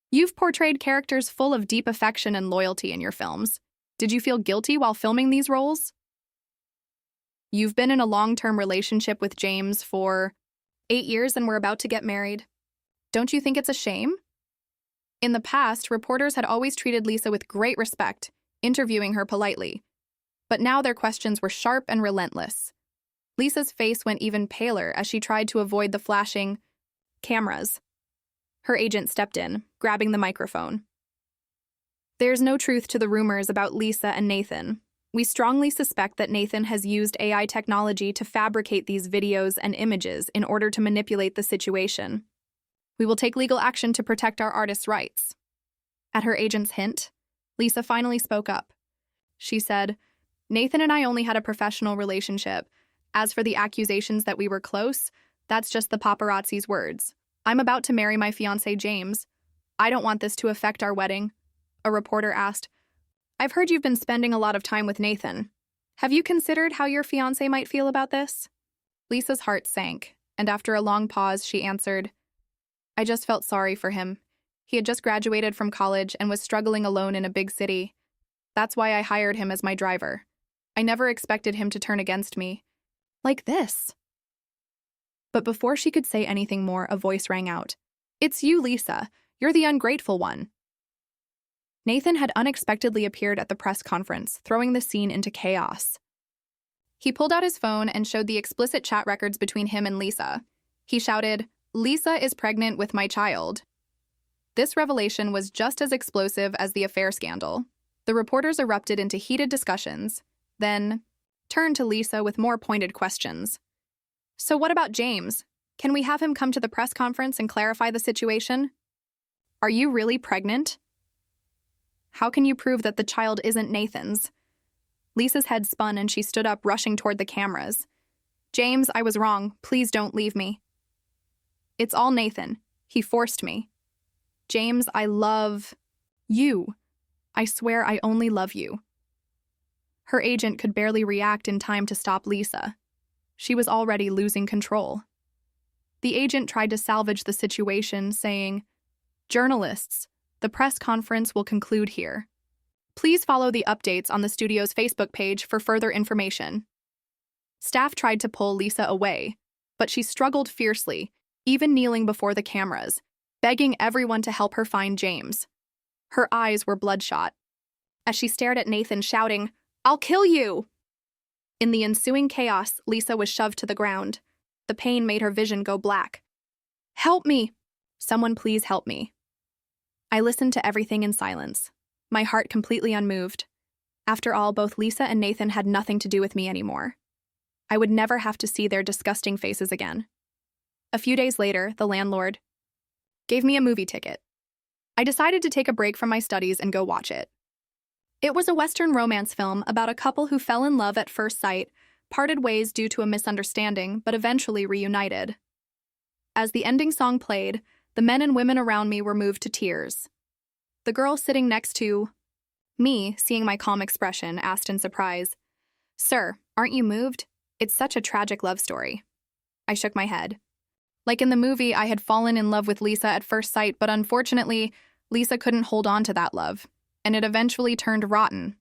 You've portrayed characters full of deep affection and loyalty in your films. Did you feel guilty while filming these roles? You've been in a long-term relationship with James for 8 years and we're about to get married. Don't you think it's a shame?" In the past, reporters had always treated Lisa with great respect, interviewing her politely. But now their questions were sharp and relentless. Lisa's face went even paler as she tried to avoid the flashing cameras. Her agent stepped in, grabbing the microphone. "There's no truth to the rumors about Lisa and Nathan. We strongly suspect that Nathan has used AI technology to fabricate these videos and images in order to manipulate the situation. We will take legal action to protect our artist's rights." At her agent's hint, Lisa finally spoke up. She said, "Nathan and I only had a professional relationship. As for the accusations that we were close, that's just the paparazzi's words. I'm about to marry my fiancé, James. I don't want this to affect our wedding." A reporter asked, "I've heard you've been spending a lot of time with Nathan. Have you considered how your fiancé might feel about this?" Lisa's heart sank, and after a long pause, she answered, "I just felt sorry for him. He had just graduated from college and was struggling alone in a big city. That's why I hired him as my driver. I never expected him to turn against me. Like this." But before she could say anything more, a voice rang out. "It's you, Lisa. You're the ungrateful one." Nathan had unexpectedly appeared at the press conference, throwing the scene into chaos. He pulled out his phone and showed the explicit chat records between him and Lisa. He shouted, "Lisa is pregnant with my child." This revelation was just as explosive as the affair scandal. The reporters erupted into heated discussions, then turned to Lisa with more pointed questions. "So what about James? Can we have him come to the press conference and clarify the situation? Are you really pregnant? How can you prove that the child isn't Nathan's?" Lisa's head spun and she stood up, rushing toward the cameras. "James, I was wrong. Please don't leave me. It's all Nathan. He forced me. James, I love you. I swear I only love you." Her agent could barely react in time to stop Lisa. She was already losing control. The agent tried to salvage the situation, saying, "Journalists, the press conference will conclude here. Please follow the updates on the studio's Facebook page for further information." Staff tried to pull Lisa away, but she struggled fiercely, even kneeling before the cameras, begging everyone to help her find James. Her eyes were bloodshot, as she stared at Nathan, shouting, "I'll kill you!" In the ensuing chaos, Lisa was shoved to the ground. The pain made her vision go black. "Help me! Someone please help me." I listened to everything in silence, my heart completely unmoved. After all, both Lisa and Nathan had nothing to do with me anymore. I would never have to see their disgusting faces again. A few days later, the landlord gave me a movie ticket. I decided to take a break from my studies and go watch it. It was a Western romance film about a couple who fell in love at first sight, parted ways due to a misunderstanding, but eventually reunited. As the ending song played, the men and women around me were moved to tears. The girl sitting next to me, seeing my calm expression, asked in surprise, "Sir, aren't you moved? It's such a tragic love story." I shook my head. Like in the movie, I had fallen in love with Lisa at first sight, but unfortunately, Lisa couldn't hold on to that love, and it eventually turned rotten.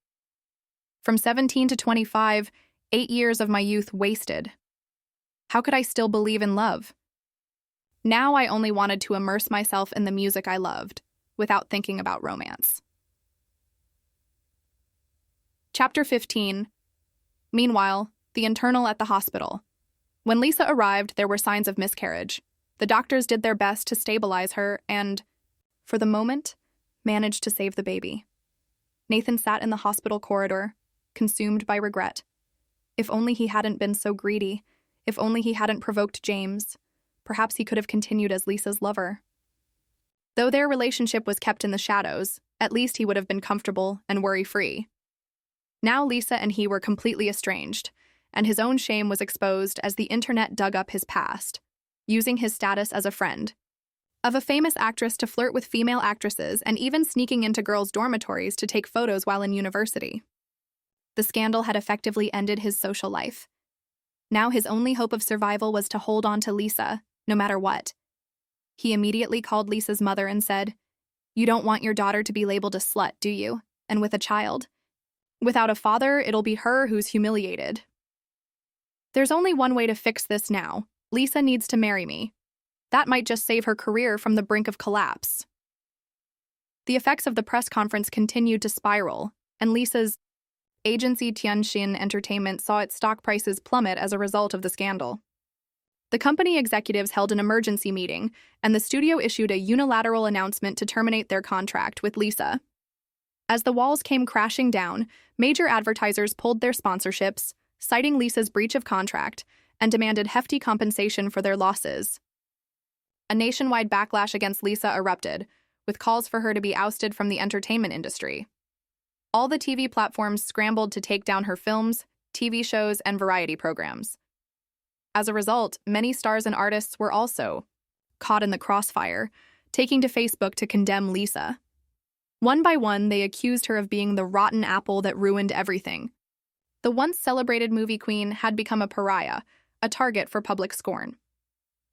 From 17 to 25, 8 years of my youth wasted. How could I still believe in love? Now I only wanted to immerse myself in the music I loved, without thinking about romance. Chapter 15. Meanwhile, the internal at the hospital. When Lisa arrived, there were signs of miscarriage. The doctors did their best to stabilize her and, for the moment, managed to save the baby. Nathan sat in the hospital corridor, consumed by regret. If only he hadn't been so greedy, if only he hadn't provoked James, perhaps he could have continued as Lisa's lover. Though their relationship was kept in the shadows, at least he would have been comfortable and worry-free. Now Lisa and he were completely estranged, and his own shame was exposed as the internet dug up his past, using his status as a friend of a famous actress to flirt with female actresses and even sneaking into girls' dormitories to take photos while in university. The scandal had effectively ended his social life. Now his only hope of survival was to hold on to Lisa, no matter what. He immediately called Lisa's mother and said, "You don't want your daughter to be labeled a slut, do you? And with a child? Without a father, it'll be her who's humiliated. There's only one way to fix this now. Lisa needs to marry me. That might just save her career from the brink of collapse." The effects of the press conference continued to spiral, and Lisa's agency Tianxin Entertainment saw its stock prices plummet as a result of the scandal. The company executives held an emergency meeting, and the studio issued a unilateral announcement to terminate their contract with Lisa. As the walls came crashing down, major advertisers pulled their sponsorships, citing Lisa's breach of contract, and demanded hefty compensation for their losses. A nationwide backlash against Lisa erupted, with calls for her to be ousted from the entertainment industry. All the TV platforms scrambled to take down her films, TV shows, and variety programs. As a result, many stars and artists were also caught in the crossfire, taking to Facebook to condemn Lisa. One by one, they accused her of being the rotten apple that ruined everything. The once celebrated movie queen had become a pariah, a target for public scorn.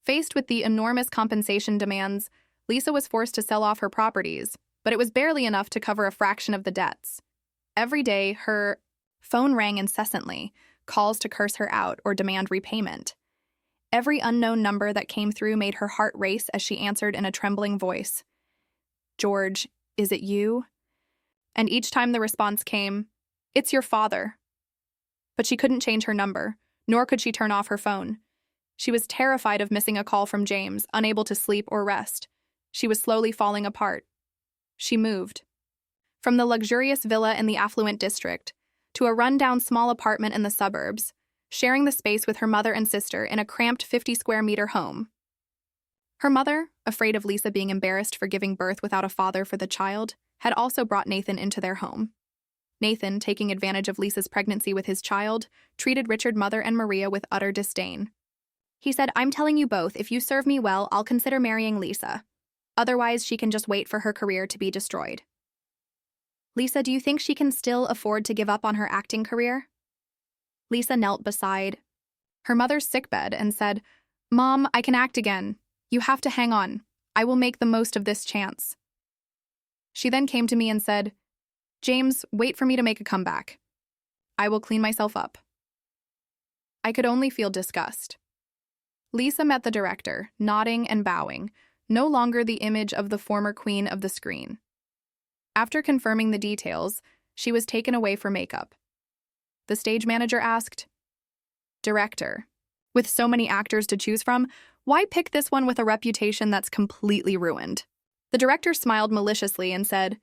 Faced with the enormous compensation demands, Lisa was forced to sell off her properties, but it was barely enough to cover a fraction of the debts. Every day, her phone rang incessantly, calls to curse her out or demand repayment. Every unknown number that came through made her heart race as she answered in a trembling voice, "George, is it you?" And each time the response came, "It's your father." But she couldn't change her number, nor could she turn off her phone. She was terrified of missing a call from James, unable to sleep or rest. She was slowly falling apart. She moved. From the luxurious villa in the affluent district to a run-down small apartment in the suburbs, sharing the space with her mother and sister in a cramped 50-square-meter home. Her mother, afraid of Lisa being embarrassed for giving birth without a father for the child, had also brought Nathan into their home. Nathan, taking advantage of Lisa's pregnancy with his child, treated Richard's mother and Maria with utter disdain. He said, "I'm telling you both, if you serve me well, I'll consider marrying Lisa. Otherwise, she can just wait for her career to be destroyed." "Lisa, do you think she can still afford to give up on her acting career?" Lisa knelt beside her mother's sickbed and said, "Mom, I can act again. You have to hang on. I will make the most of this chance." She then came to me and said, "James, wait for me to make a comeback. I will clean myself up." I could only feel disgust. Lisa met the director, nodding and bowing, no longer the image of the former queen of the screen. After confirming the details, she was taken away for makeup. The stage manager asked, "Director, with so many actors to choose from, why pick this one with a reputation that's completely ruined?" The director smiled maliciously and said,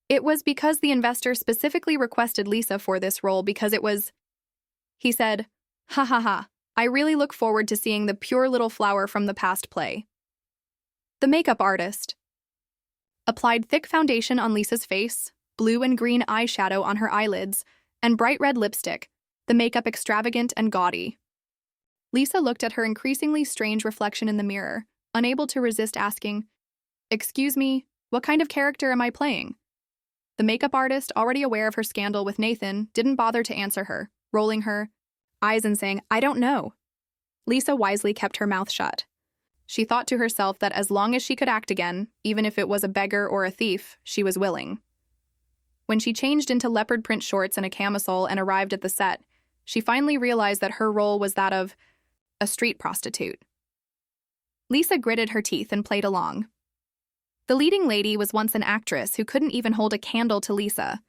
"It was because the investor specifically requested Lisa for this role because it was..." He said, "Ha ha ha, I really look forward to seeing the pure little flower from the past play." The makeup artist applied thick foundation on Lisa's face, blue and green eyeshadow on her eyelids, and bright red lipstick, the makeup extravagant and gaudy. Lisa looked at her increasingly strange reflection in the mirror, unable to resist asking, "Excuse me, what kind of character am I playing?" The makeup artist, already aware of her scandal with Nathan, didn't bother to answer her, rolling her eyes and saying, "I don't know." Lisa wisely kept her mouth shut. She thought to herself that as long as she could act again, even if it was a beggar or a thief, she was willing. When she changed into leopard print shorts and a camisole and arrived at the set, she finally realized that her role was that of a street prostitute. Lisa gritted her teeth and played along. The leading lady was once an actress who couldn't even hold a candle to Lisa,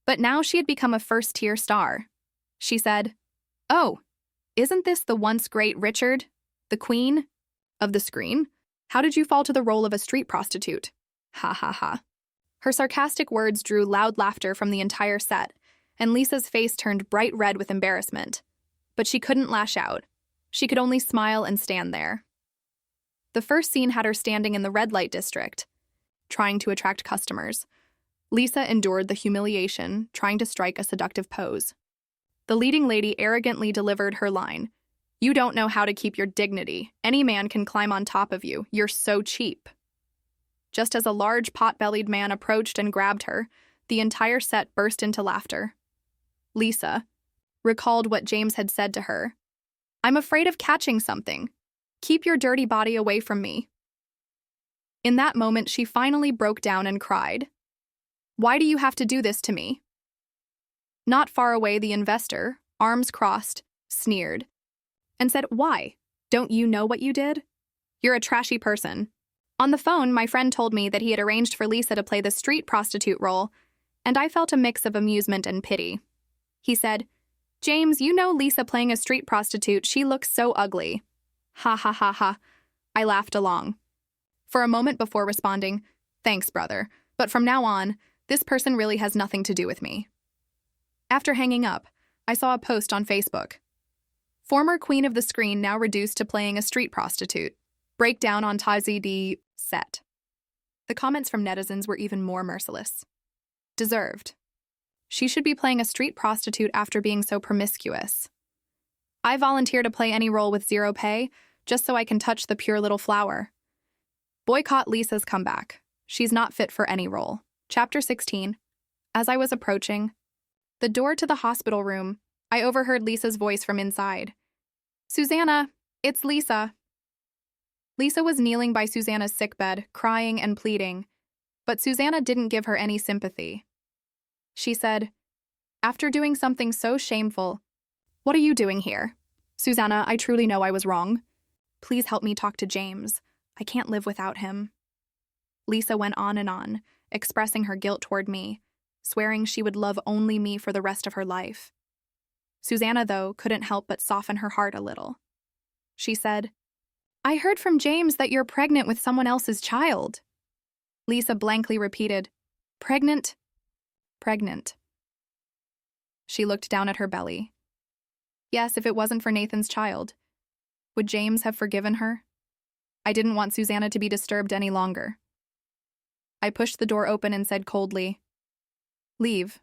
but now she had become a first-tier star. She said, "Oh, isn't this the once great Richard, the queen of the screen? How did you fall to the role of a street prostitute?" Ha ha ha. Her sarcastic words drew loud laughter from the entire set, and Lisa's face turned bright red with embarrassment. But she couldn't lash out. She could only smile and stand there. The first scene had her standing in the red light district, trying to attract customers. Lisa endured the humiliation, trying to strike a seductive pose. The leading lady arrogantly delivered her line, "You don't know how to keep your dignity. Any man can climb on top of you. You're so cheap." Just as a large pot-bellied man approached and grabbed her, the entire set burst into laughter. Lisa recalled what James had said to her. "I'm afraid of catching something. Keep your dirty body away from me." In that moment, she finally broke down and cried. "Why do you have to do this to me?" Not far away, the investor, arms crossed, sneered, and said, "Why? Don't you know what you did? You're a trashy person. On the phone, my friend told me that he had arranged for Lisa to play the street prostitute role, and I felt a mix of amusement and pity." He said, "James, you know Lisa playing a street prostitute, she looks so ugly." Ha ha ha ha. I laughed along. For a moment before responding, "Thanks, brother, but from now on, this person really has nothing to do with me." After hanging up, I saw a post on Facebook. Former queen of the screen now reduced to playing a street prostitute. Breakdown on Tazi D set. The comments from netizens were even more merciless. Deserved. She should be playing a street prostitute after being so promiscuous. I volunteer to play any role with zero pay, just so I can touch the pure little flower. Boycott Lisa's comeback. She's not fit for any role. Chapter 16. As I was approaching the door to the hospital room, I overheard Lisa's voice from inside. "Susanna, it's Lisa." Lisa was kneeling by Susanna's sickbed, crying and pleading, but Susanna didn't give her any sympathy. She said, "After doing something so shameful, what are you doing here? Susanna, I truly know I was wrong. Please help me talk to James. I can't live without him." Lisa went on and on, expressing her guilt toward me, swearing she would love only me for the rest of her life. Susanna, though, couldn't help but soften her heart a little. She said, "I heard from James that you're pregnant with someone else's child." Lisa blankly repeated, "Pregnant? Pregnant." She looked down at her belly. Yes, if it wasn't for Nathan's child, would James have forgiven her? I didn't want Susanna to be disturbed any longer. I pushed the door open and said coldly, "Leave.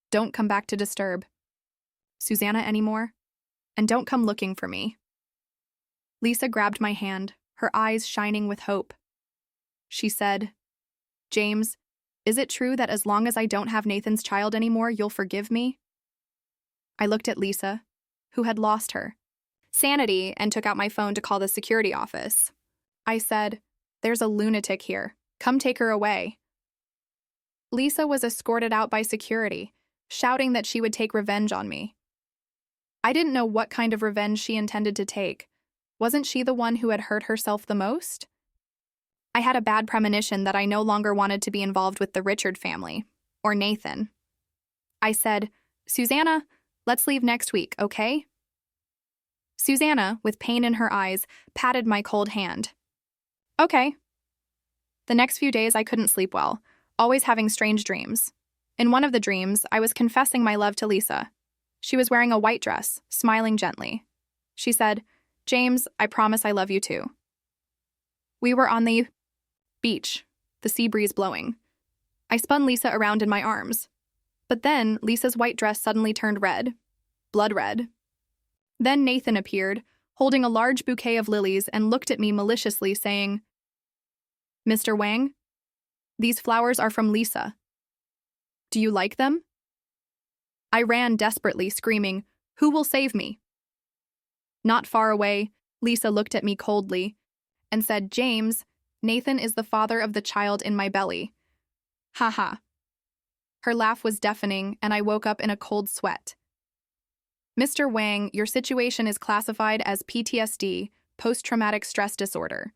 Don't come back to disturb Susanna anymore, and don't come looking for me." Lisa grabbed my hand, her eyes shining with hope. She said, "James, is it true that as long as I don't have Nathan's child anymore, you'll forgive me?" I looked at Lisa, who had lost her sanity, and took out my phone to call the security office. I said, "There's a lunatic here. Come take her away." Lisa was escorted out by security, shouting that she would take revenge on me. I didn't know what kind of revenge she intended to take. Wasn't she the one who had hurt herself the most? I had a bad premonition that I no longer wanted to be involved with the Richard family, or Nathan. I said, "Susanna, let's leave next week, okay?" Susanna, with pain in her eyes, patted my cold hand. "Okay." The next few days I couldn't sleep well, always having strange dreams. In one of the dreams, I was confessing my love to Lisa. She was wearing a white dress, smiling gently. She said, "James, I promise I love you too." We were on the beach, the sea breeze blowing. I spun Lisa around in my arms. But then Lisa's white dress suddenly turned red. Blood red. Then Nathan appeared, holding a large bouquet of lilies, and looked at me maliciously, saying, "Mr. Wang, these flowers are from Lisa. Do you like them?" I ran desperately, screaming, "Who will save me?" Not far away, Lisa looked at me coldly and said, "James, Nathan is the father of the child in my belly." Ha ha. Her laugh was deafening, and I woke up in a cold sweat. "Mr. Wang, your situation is classified as PTSD, post-traumatic stress disorder.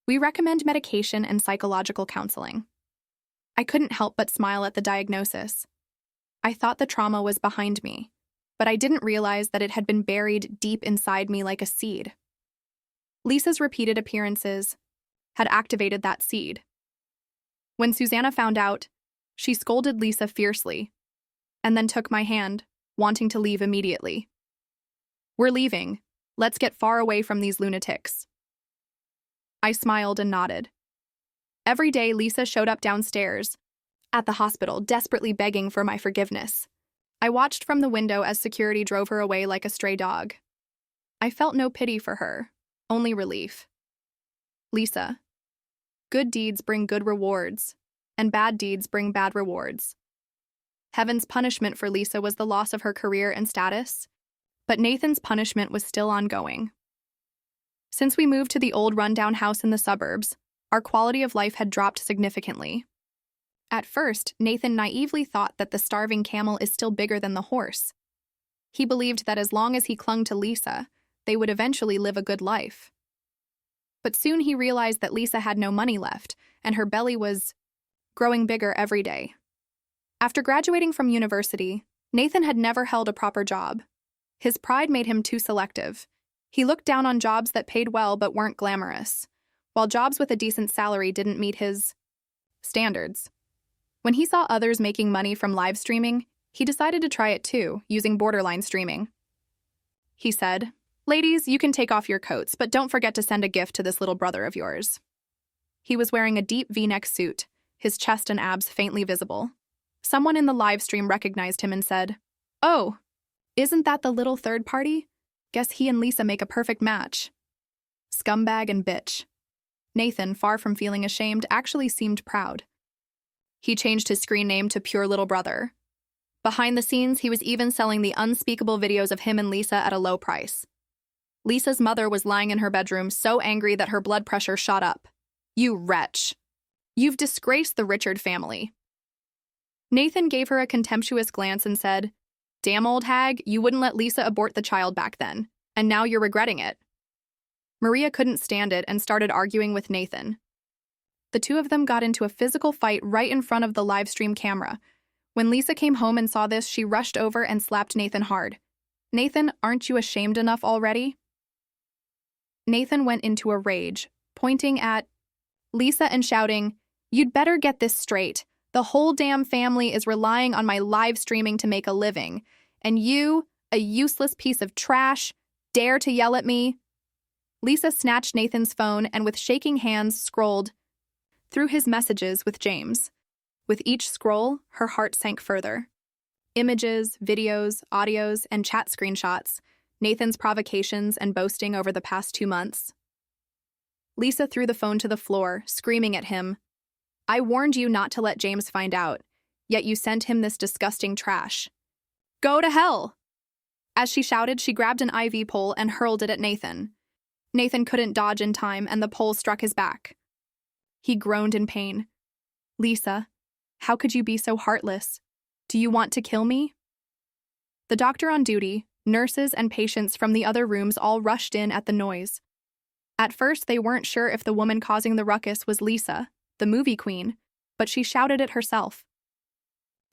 We recommend medication and psychological counseling." I couldn't help but smile at the diagnosis. I thought the trauma was behind me, but I didn't realize that it had been buried deep inside me like a seed. Lisa's repeated appearances had activated that seed. When Susanna found out, she scolded Lisa fiercely, and then took my hand, wanting to leave immediately. "We're leaving. Let's get far away from these lunatics." I smiled and nodded. Every day, Lisa showed up downstairs at the hospital, desperately begging for my forgiveness. I watched from the window as security drove her away like a stray dog. I felt no pity for her, only relief. Lisa, good deeds bring good rewards, and bad deeds bring bad rewards. Heaven's punishment for Lisa was the loss of her career and status, but Nathan's punishment was still ongoing. Since we moved to the old rundown house in the suburbs, our quality of life had dropped significantly. At first, Nathan naively thought that the starving camel is still bigger than the horse. He believed that as long as he clung to Lisa, they would eventually live a good life. But soon he realized that Lisa had no money left, and her belly was growing bigger every day. After graduating from university, Nathan had never held a proper job. His pride made him too selective. He looked down on jobs that paid well but weren't glamorous, while jobs with a decent salary didn't meet his standards. When he saw others making money from live streaming, he decided to try it too, using borderline streaming. He said, "Ladies, you can take off your coats, but don't forget to send a gift to this little brother of yours." He was wearing a deep V-neck suit, his chest and abs faintly visible. Someone in the live stream recognized him and said, "Oh, isn't that the little third party? Guess he and Lisa make a perfect match." Scumbag and bitch. Nathan, far from feeling ashamed, actually seemed proud. He changed his screen name to Pure Little Brother. Behind the scenes, he was even selling the unspeakable videos of him and Lisa at a low price. Lisa's mother was lying in her bedroom, so angry that her blood pressure shot up. "You wretch. You've disgraced the Richard family." Nathan gave her a contemptuous glance and said, "Damn old hag, you wouldn't let Lisa abort the child back then, and now you're regretting it." Maria couldn't stand it and started arguing with Nathan. The two of them got into a physical fight right in front of the live stream camera. When Lisa came home and saw this, she rushed over and slapped Nathan hard. "Nathan, aren't you ashamed enough already?" Nathan went into a rage, pointing at Lisa and shouting, "You'd better get this straight. The whole damn family is relying on my live streaming to make a living. And you, a useless piece of trash, dare to yell at me?" Lisa snatched Nathan's phone and with shaking hands scrolled through his messages with James. With each scroll, her heart sank further. Images, videos, audios, and chat screenshots, Nathan's provocations and boasting over the past 2 months. Lisa threw the phone to the floor, screaming at him, "I warned you not to let James find out, yet you sent him this disgusting trash. Go to hell!" As she shouted, she grabbed an IV pole and hurled it at Nathan. Nathan couldn't dodge in time, and the pole struck his back. He groaned in pain. "Lisa, how could you be so heartless? Do you want to kill me?" The doctor on duty, nurses, and patients from the other rooms all rushed in at the noise. At first, they weren't sure if the woman causing the ruckus was Lisa, the movie queen, but she shouted it herself.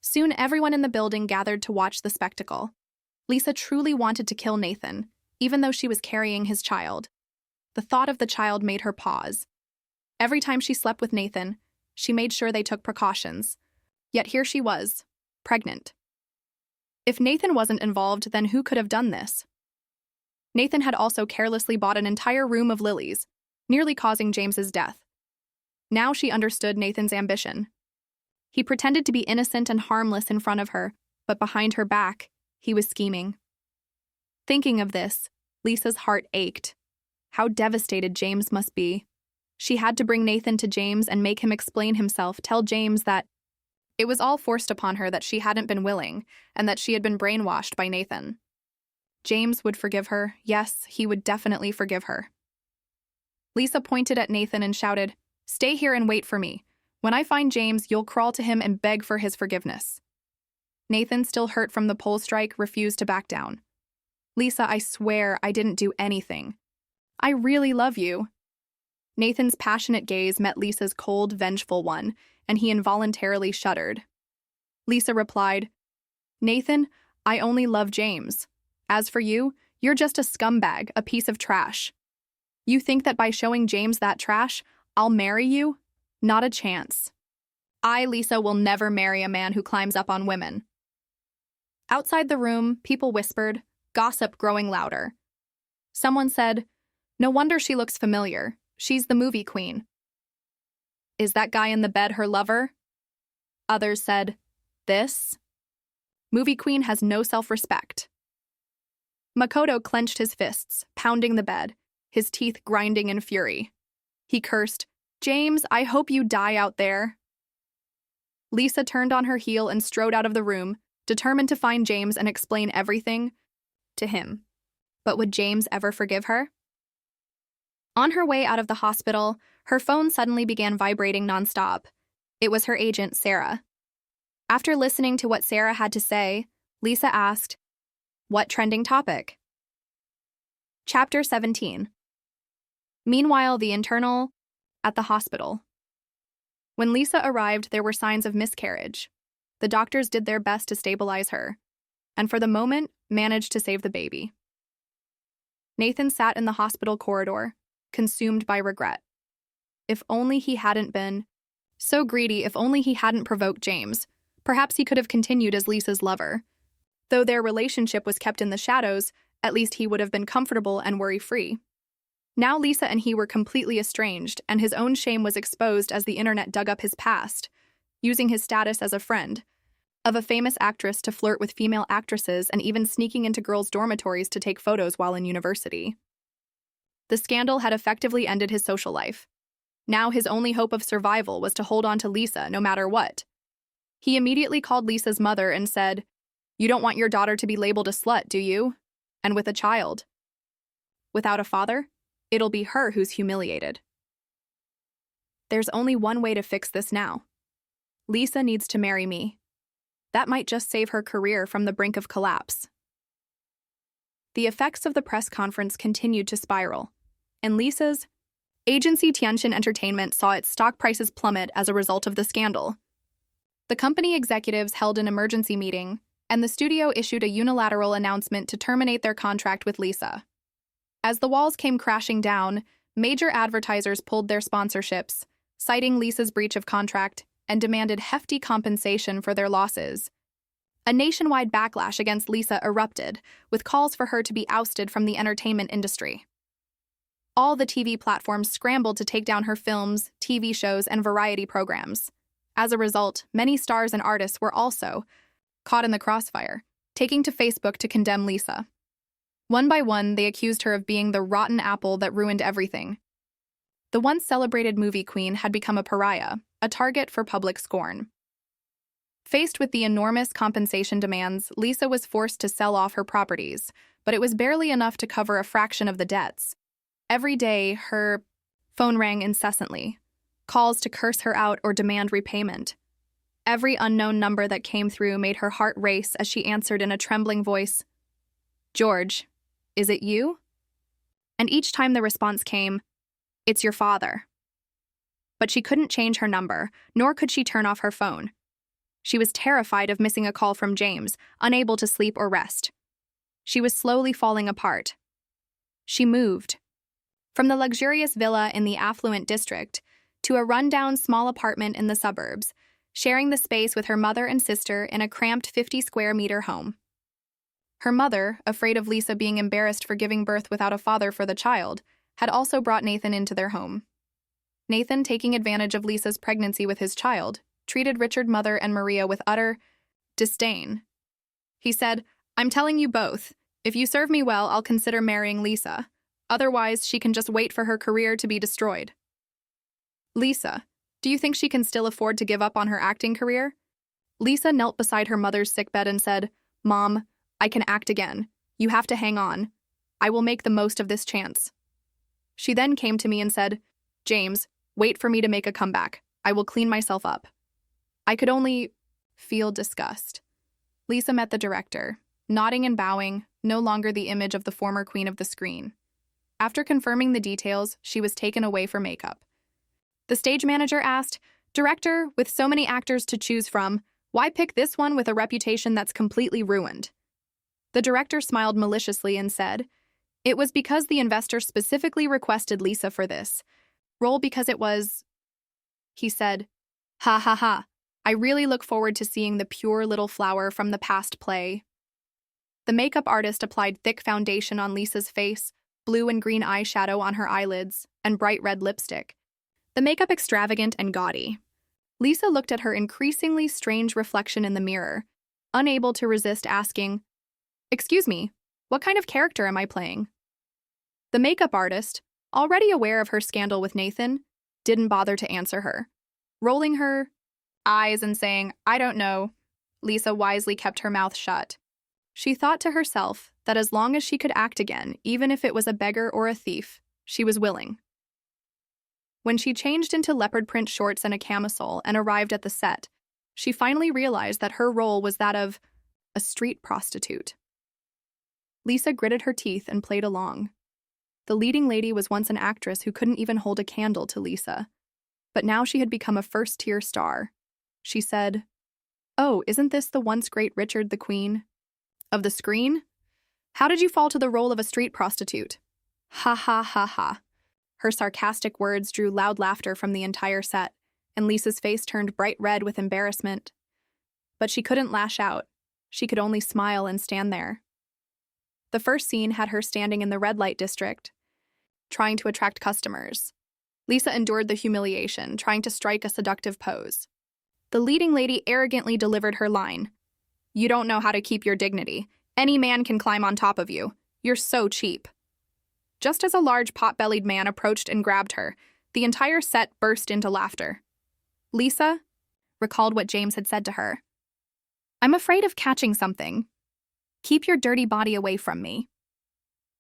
Soon, everyone in the building gathered to watch the spectacle. Lisa truly wanted to kill Nathan, even though she was carrying his child. The thought of the child made her pause. Every time she slept with Nathan, she made sure they took precautions. Yet here she was, pregnant. If Nathan wasn't involved, then who could have done this? Nathan had also carelessly bought an entire room of lilies, nearly causing James's death. Now she understood Nathan's ambition. He pretended to be innocent and harmless in front of her, but behind her back, he was scheming. Thinking of this, Lisa's heart ached. How devastated James must be. She had to bring Nathan to James and make him explain himself, tell James that it was all forced upon her, that she hadn't been willing, and that she had been brainwashed by Nathan. James would forgive her. Yes, he would definitely forgive her. Lisa pointed at Nathan and shouted, "Stay here and wait for me. When I find James, you'll crawl to him and beg for his forgiveness." Nathan, still hurt from the pole strike, refused to back down. "Lisa, I swear I didn't do anything. I really love you." Nathan's passionate gaze met Lisa's cold, vengeful one, and he involuntarily shuddered. Lisa replied, "Nathan, I only love James. As for you, you're just a scumbag, a piece of trash. You think that by showing James that trash, I'll marry you? Not a chance. I, Lisa, will never marry a man who climbs up on women." Outside the room, people whispered, gossip growing louder. Someone said, "No wonder she looks familiar. She's the movie queen." "Is that guy in the bed her lover?" Others said, "This movie queen has no self-respect." Makoto clenched his fists, pounding the bed, his teeth grinding in fury. He cursed, "James, I hope you die out there." Lisa turned on her heel and strode out of the room, determined to find James and explain everything to him. But would James ever forgive her? On her way out of the hospital, her phone suddenly began vibrating nonstop. It was her agent, Sarah. After listening to what Sarah had to say, Lisa asked, "What trending topic?" Chapter 17. Meanwhile, the internal at the hospital. When Lisa arrived, there were signs of miscarriage. The doctors did their best to stabilize her, and for the moment, managed to save the baby. Nathan sat in the hospital corridor, consumed by regret. If only he hadn't been so greedy, if only he hadn't provoked James, perhaps he could have continued as Lisa's lover. Though their relationship was kept in the shadows, at least he would have been comfortable and worry-free. Now Lisa and he were completely estranged, and his own shame was exposed as the internet dug up his past, using his status as a friend of a famous actress to flirt with female actresses and even sneaking into girls' dormitories to take photos while in university. The scandal had effectively ended his social life. Now his only hope of survival was to hold on to Lisa no matter what. He immediately called Lisa's mother and said, "You don't want your daughter to be labeled a slut, do you? And with a child. Without a father, it'll be her who's humiliated." There's only one way to fix this now. Lisa needs to marry me. That might just save her career from the brink of collapse. The effects of the press conference continued to spiral, and Lisa's agency Tianxin Entertainment saw its stock prices plummet as a result of the scandal. The company executives held an emergency meeting, and the studio issued a unilateral announcement to terminate their contract with Lisa. As the walls came crashing down, major advertisers pulled their sponsorships, citing Lisa's breach of contract, and demanded hefty compensation for their losses. A nationwide backlash against Lisa erupted, with calls for her to be ousted from the entertainment industry. All the TV platforms scrambled to take down her films, TV shows, and variety programs. As a result, many stars and artists were also caught in the crossfire, taking to Facebook to condemn Lisa. One by one, they accused her of being the rotten apple that ruined everything. The once celebrated movie queen had become a pariah, a target for public scorn. Faced with the enormous compensation demands, Lisa was forced to sell off her properties, but it was barely enough to cover a fraction of the debts. Every day, her phone rang incessantly, calls to curse her out or demand repayment. Every unknown number that came through made her heart race as she answered in a trembling voice, "George, is it you?" And each time the response came, "It's your father." But she couldn't change her number, nor could she turn off her phone. She was terrified of missing a call from James, unable to sleep or rest. She was slowly falling apart. She moved. From the luxurious villa in the affluent district, to a rundown small apartment in the suburbs, sharing the space with her mother and sister in a cramped 50-square-meter home. Her mother, afraid of Lisa being embarrassed for giving birth without a father for the child, had also brought Nathan into their home. Nathan, taking advantage of Lisa's pregnancy with his child, treated Richard's mother and Maria with utter disdain. He said, "I'm telling you both, if you serve me well, I'll consider marrying Lisa. Otherwise, she can just wait for her career to be destroyed." Lisa, do you think she can still afford to give up on her acting career? Lisa knelt beside her mother's sickbed and said, "Mom, I can act again. You have to hang on. I will make the most of this chance." She then came to me and said, "James, wait for me to make a comeback. I will clean myself up." I could only feel disgust. Lisa met the director, nodding and bowing, no longer the image of the former queen of the screen. After confirming the details, she was taken away for makeup. The stage manager asked, "Director, with so many actors to choose from, why pick this one with a reputation that's completely ruined?" The director smiled maliciously and said, "It was because the investor specifically requested Lisa for this role because it was..." He said, "Ha ha ha. I really look forward to seeing the pure little flower from the past play." The makeup artist applied thick foundation on Lisa's face, blue and green eyeshadow on her eyelids, and bright red lipstick. The makeup extravagant and gaudy. Lisa looked at her increasingly strange reflection in the mirror, unable to resist asking, "Excuse me, what kind of character am I playing?" The makeup artist, already aware of her scandal with Nathan, didn't bother to answer her. Rolling her eyes and saying, "I don't know," Lisa wisely kept her mouth shut. She thought to herself that as long as she could act again, even if it was a beggar or a thief, she was willing. When she changed into leopard print shorts and a camisole and arrived at the set, she finally realized that her role was that of a street prostitute. Lisa gritted her teeth and played along. The leading lady was once an actress who couldn't even hold a candle to Lisa, but now she had become a first-tier star. She said, "Oh, isn't this the once great Richard the Queen of the screen? How did you fall to the role of a street prostitute?" Ha ha ha ha. Her sarcastic words drew loud laughter from the entire set, and Lisa's face turned bright red with embarrassment. But she couldn't lash out. She could only smile and stand there. The first scene had her standing in the red light district, trying to attract customers. Lisa endured the humiliation, trying to strike a seductive pose. The leading lady arrogantly delivered her line, "You don't know how to keep your dignity. Any man can climb on top of you. You're so cheap." Just as a large pot-bellied man approached and grabbed her, the entire set burst into laughter. Lisa recalled what James had said to her. "I'm afraid of catching something. Keep your dirty body away from me."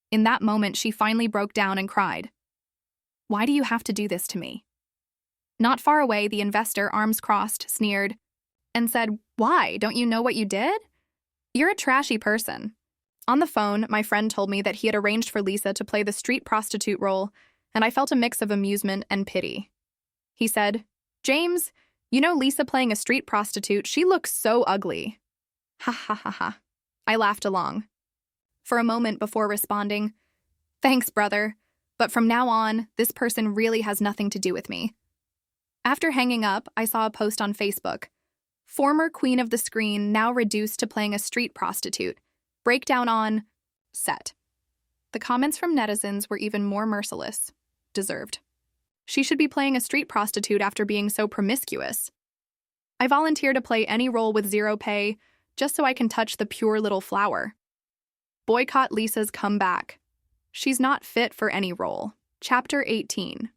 In that moment, she finally broke down and cried, "Why do you have to do this to me?" Not far away, the investor, arms crossed, sneered, and said, "Why? Don't you know what you did? You're a trashy person." On the phone, my friend told me that he had arranged for Lisa to play the street prostitute role, and I felt a mix of amusement and pity. He said, "James, you know Lisa playing a street prostitute, she looks so ugly." Ha ha ha ha. I laughed along. For a moment before responding, "Thanks, brother, but from now on, this person really has nothing to do with me." After hanging up, I saw a post on Facebook. "Former queen of the screen now reduced to playing a street prostitute. Breakdown on set." The comments from netizens were even more merciless. Deserved. She should be playing a street prostitute after being so promiscuous. I volunteer to play any role with zero pay, just so I can touch the pure little flower. Boycott Lisa's comeback. She's not fit for any role. Chapter 18.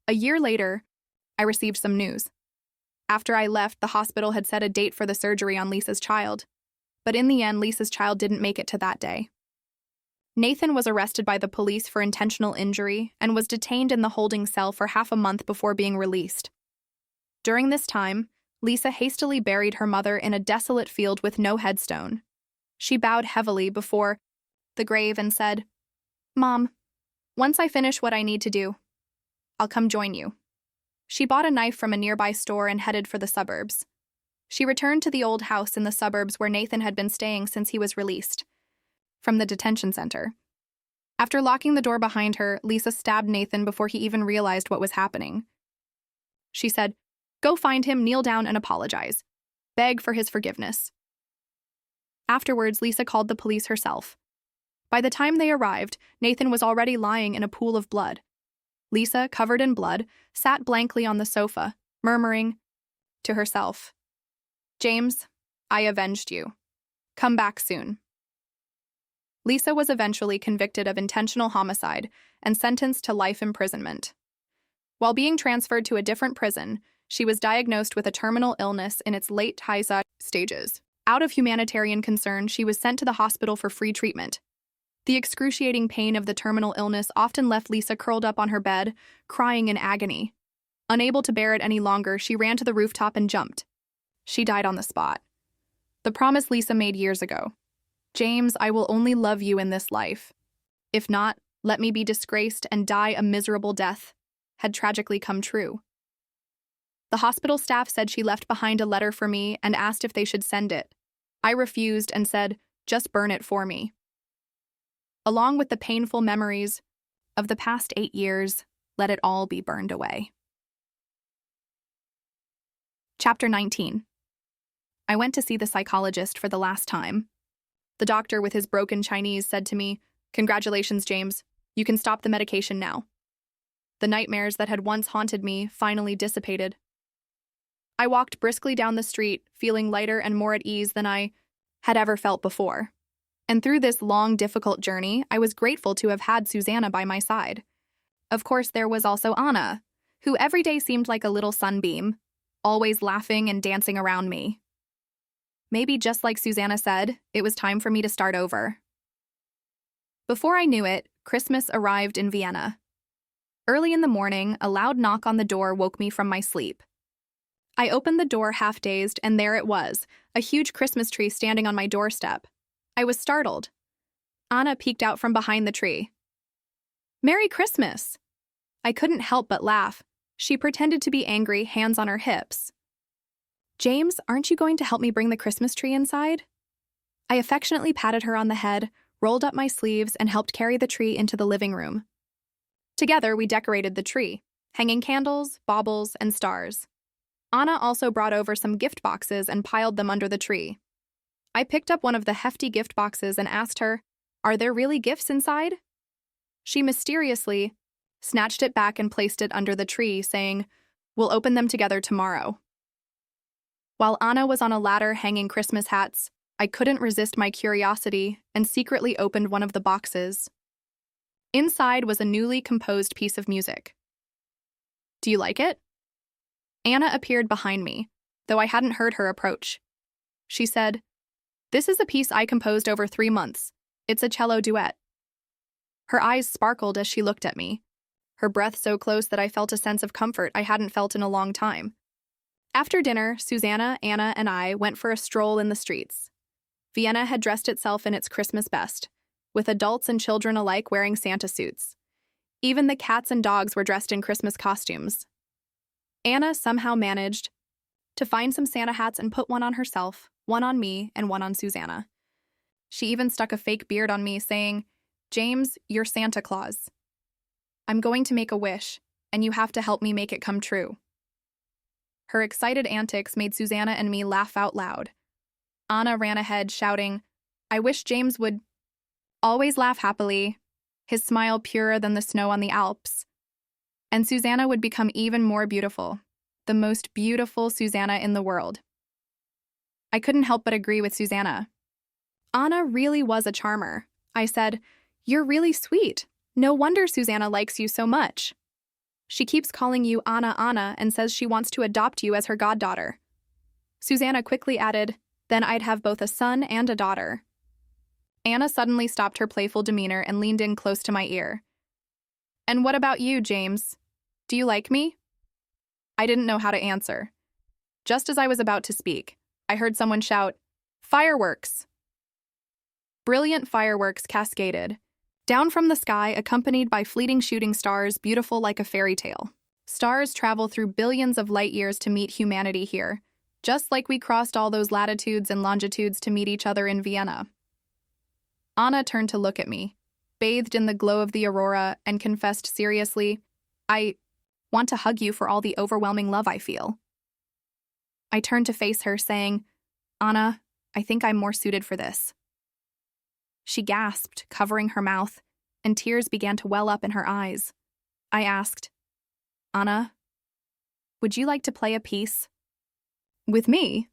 A year later, I received some news. After I left, the hospital had set a date for the surgery on Lisa's child. But in the end, Lisa's child didn't make it to that day. Nathan was arrested by the police for intentional injury and was detained in the holding cell for half a month before being released. During this time, Lisa hastily buried her mother in a desolate field with no headstone. She bowed heavily before the grave and said, "Mom, once I finish what I need to do, I'll come join you." She bought a knife from a nearby store and headed for the suburbs. She returned to the old house in the suburbs where Nathan had been staying since he was released from the detention center. After locking the door behind her, Lisa stabbed Nathan before he even realized what was happening. She said, "Go find him, kneel down and apologize. Beg for his forgiveness." Afterwards, Lisa called the police herself. By the time they arrived, Nathan was already lying in a pool of blood. Lisa, covered in blood, sat blankly on the sofa, murmuring to herself, "James, I avenged you. Come back soon." Lisa was eventually convicted of intentional homicide and sentenced to life imprisonment. While being transferred to a different prison, she was diagnosed with a terminal illness in its late Hyza stages. Out of humanitarian concern, she was sent to the hospital for free treatment. The excruciating pain of the terminal illness often left Lisa curled up on her bed, crying in agony. Unable to bear it any longer, she ran to the rooftop and jumped. She died on the spot. The promise Lisa made years ago, "James, I will only love you in this life. If not, let me be disgraced and die a miserable death," had tragically come true. The hospital staff said she left behind a letter for me and asked if they should send it. I refused and said, "Just burn it for me." Along with the painful memories of the past 8 years, let it all be burned away. Chapter 19. I went to see the psychologist for the last time. The doctor, with his broken Chinese, said to me, "Congratulations, James. You can stop the medication now." The nightmares that had once haunted me finally dissipated. I walked briskly down the street, feeling lighter and more at ease than I had ever felt before. And through this long, difficult journey, I was grateful to have had Susanna by my side. Of course, there was also Anna, who every day seemed like a little sunbeam, always laughing and dancing around me. Maybe just like Susanna said, it was time for me to start over. Before I knew it, Christmas arrived in Vienna. Early in the morning, a loud knock on the door woke me from my sleep. I opened the door half-dazed, and there it was, a huge Christmas tree standing on my doorstep. I was startled. Anna peeked out from behind the tree. "Merry Christmas!" I couldn't help but laugh. She pretended to be angry, hands on her hips. "James, aren't you going to help me bring the Christmas tree inside?" I affectionately patted her on the head, rolled up my sleeves, and helped carry the tree into the living room. Together, we decorated the tree, hanging candles, baubles, and stars. Anna also brought over some gift boxes and piled them under the tree. I picked up one of the hefty gift boxes and asked her, "Are there really gifts inside?" She mysteriously snatched it back and placed it under the tree, saying, "We'll open them together tomorrow." While Anna was on a ladder hanging Christmas hats, I couldn't resist my curiosity and secretly opened one of the boxes. Inside was a newly composed piece of music. "Do you like it?" Anna appeared behind me, though I hadn't heard her approach. She said, "This is a piece I composed over 3 months. It's a cello duet." Her eyes sparkled as she looked at me, her breath so close that I felt a sense of comfort I hadn't felt in a long time. After dinner, Susanna, Anna, and I went for a stroll in the streets. Vienna had dressed itself in its Christmas best, with adults and children alike wearing Santa suits. Even the cats and dogs were dressed in Christmas costumes. Anna somehow managed to find some Santa hats and put one on herself, one on me, and one on Susanna. She even stuck a fake beard on me, saying, "James, you're Santa Claus. I'm going to make a wish, and you have to help me make it come true." Her excited antics made Susanna and me laugh out loud. Anna ran ahead, shouting, "I wish James would always laugh happily, his smile purer than the snow on the Alps. And Susanna would become even more beautiful, the most beautiful Susanna in the world." I couldn't help but agree with Susanna. Anna really was a charmer. I said, "You're really sweet. No wonder Susanna likes you so much. She keeps calling you Anna Anna and says she wants to adopt you as her goddaughter." Susanna quickly added, "Then I'd have both a son and a daughter." Anna suddenly stopped her playful demeanor and leaned in close to my ear. "And what about you, James? Do you like me?" I didn't know how to answer. Just as I was about to speak, I heard someone shout, "Fireworks!" Brilliant fireworks cascaded down from the sky, accompanied by fleeting shooting stars, beautiful like a fairy tale. Stars travel through billions of light years to meet humanity here, just like we crossed all those latitudes and longitudes to meet each other in Vienna. Anna turned to look at me, bathed in the glow of the aurora, and confessed seriously, Want to hug you for all the overwhelming love I feel." I turned to face her, saying, "Anna, I think I'm more suited for this." She gasped, covering her mouth, and tears began to well up in her eyes. I asked, "Anna, would you like to play a piece?" "With me?"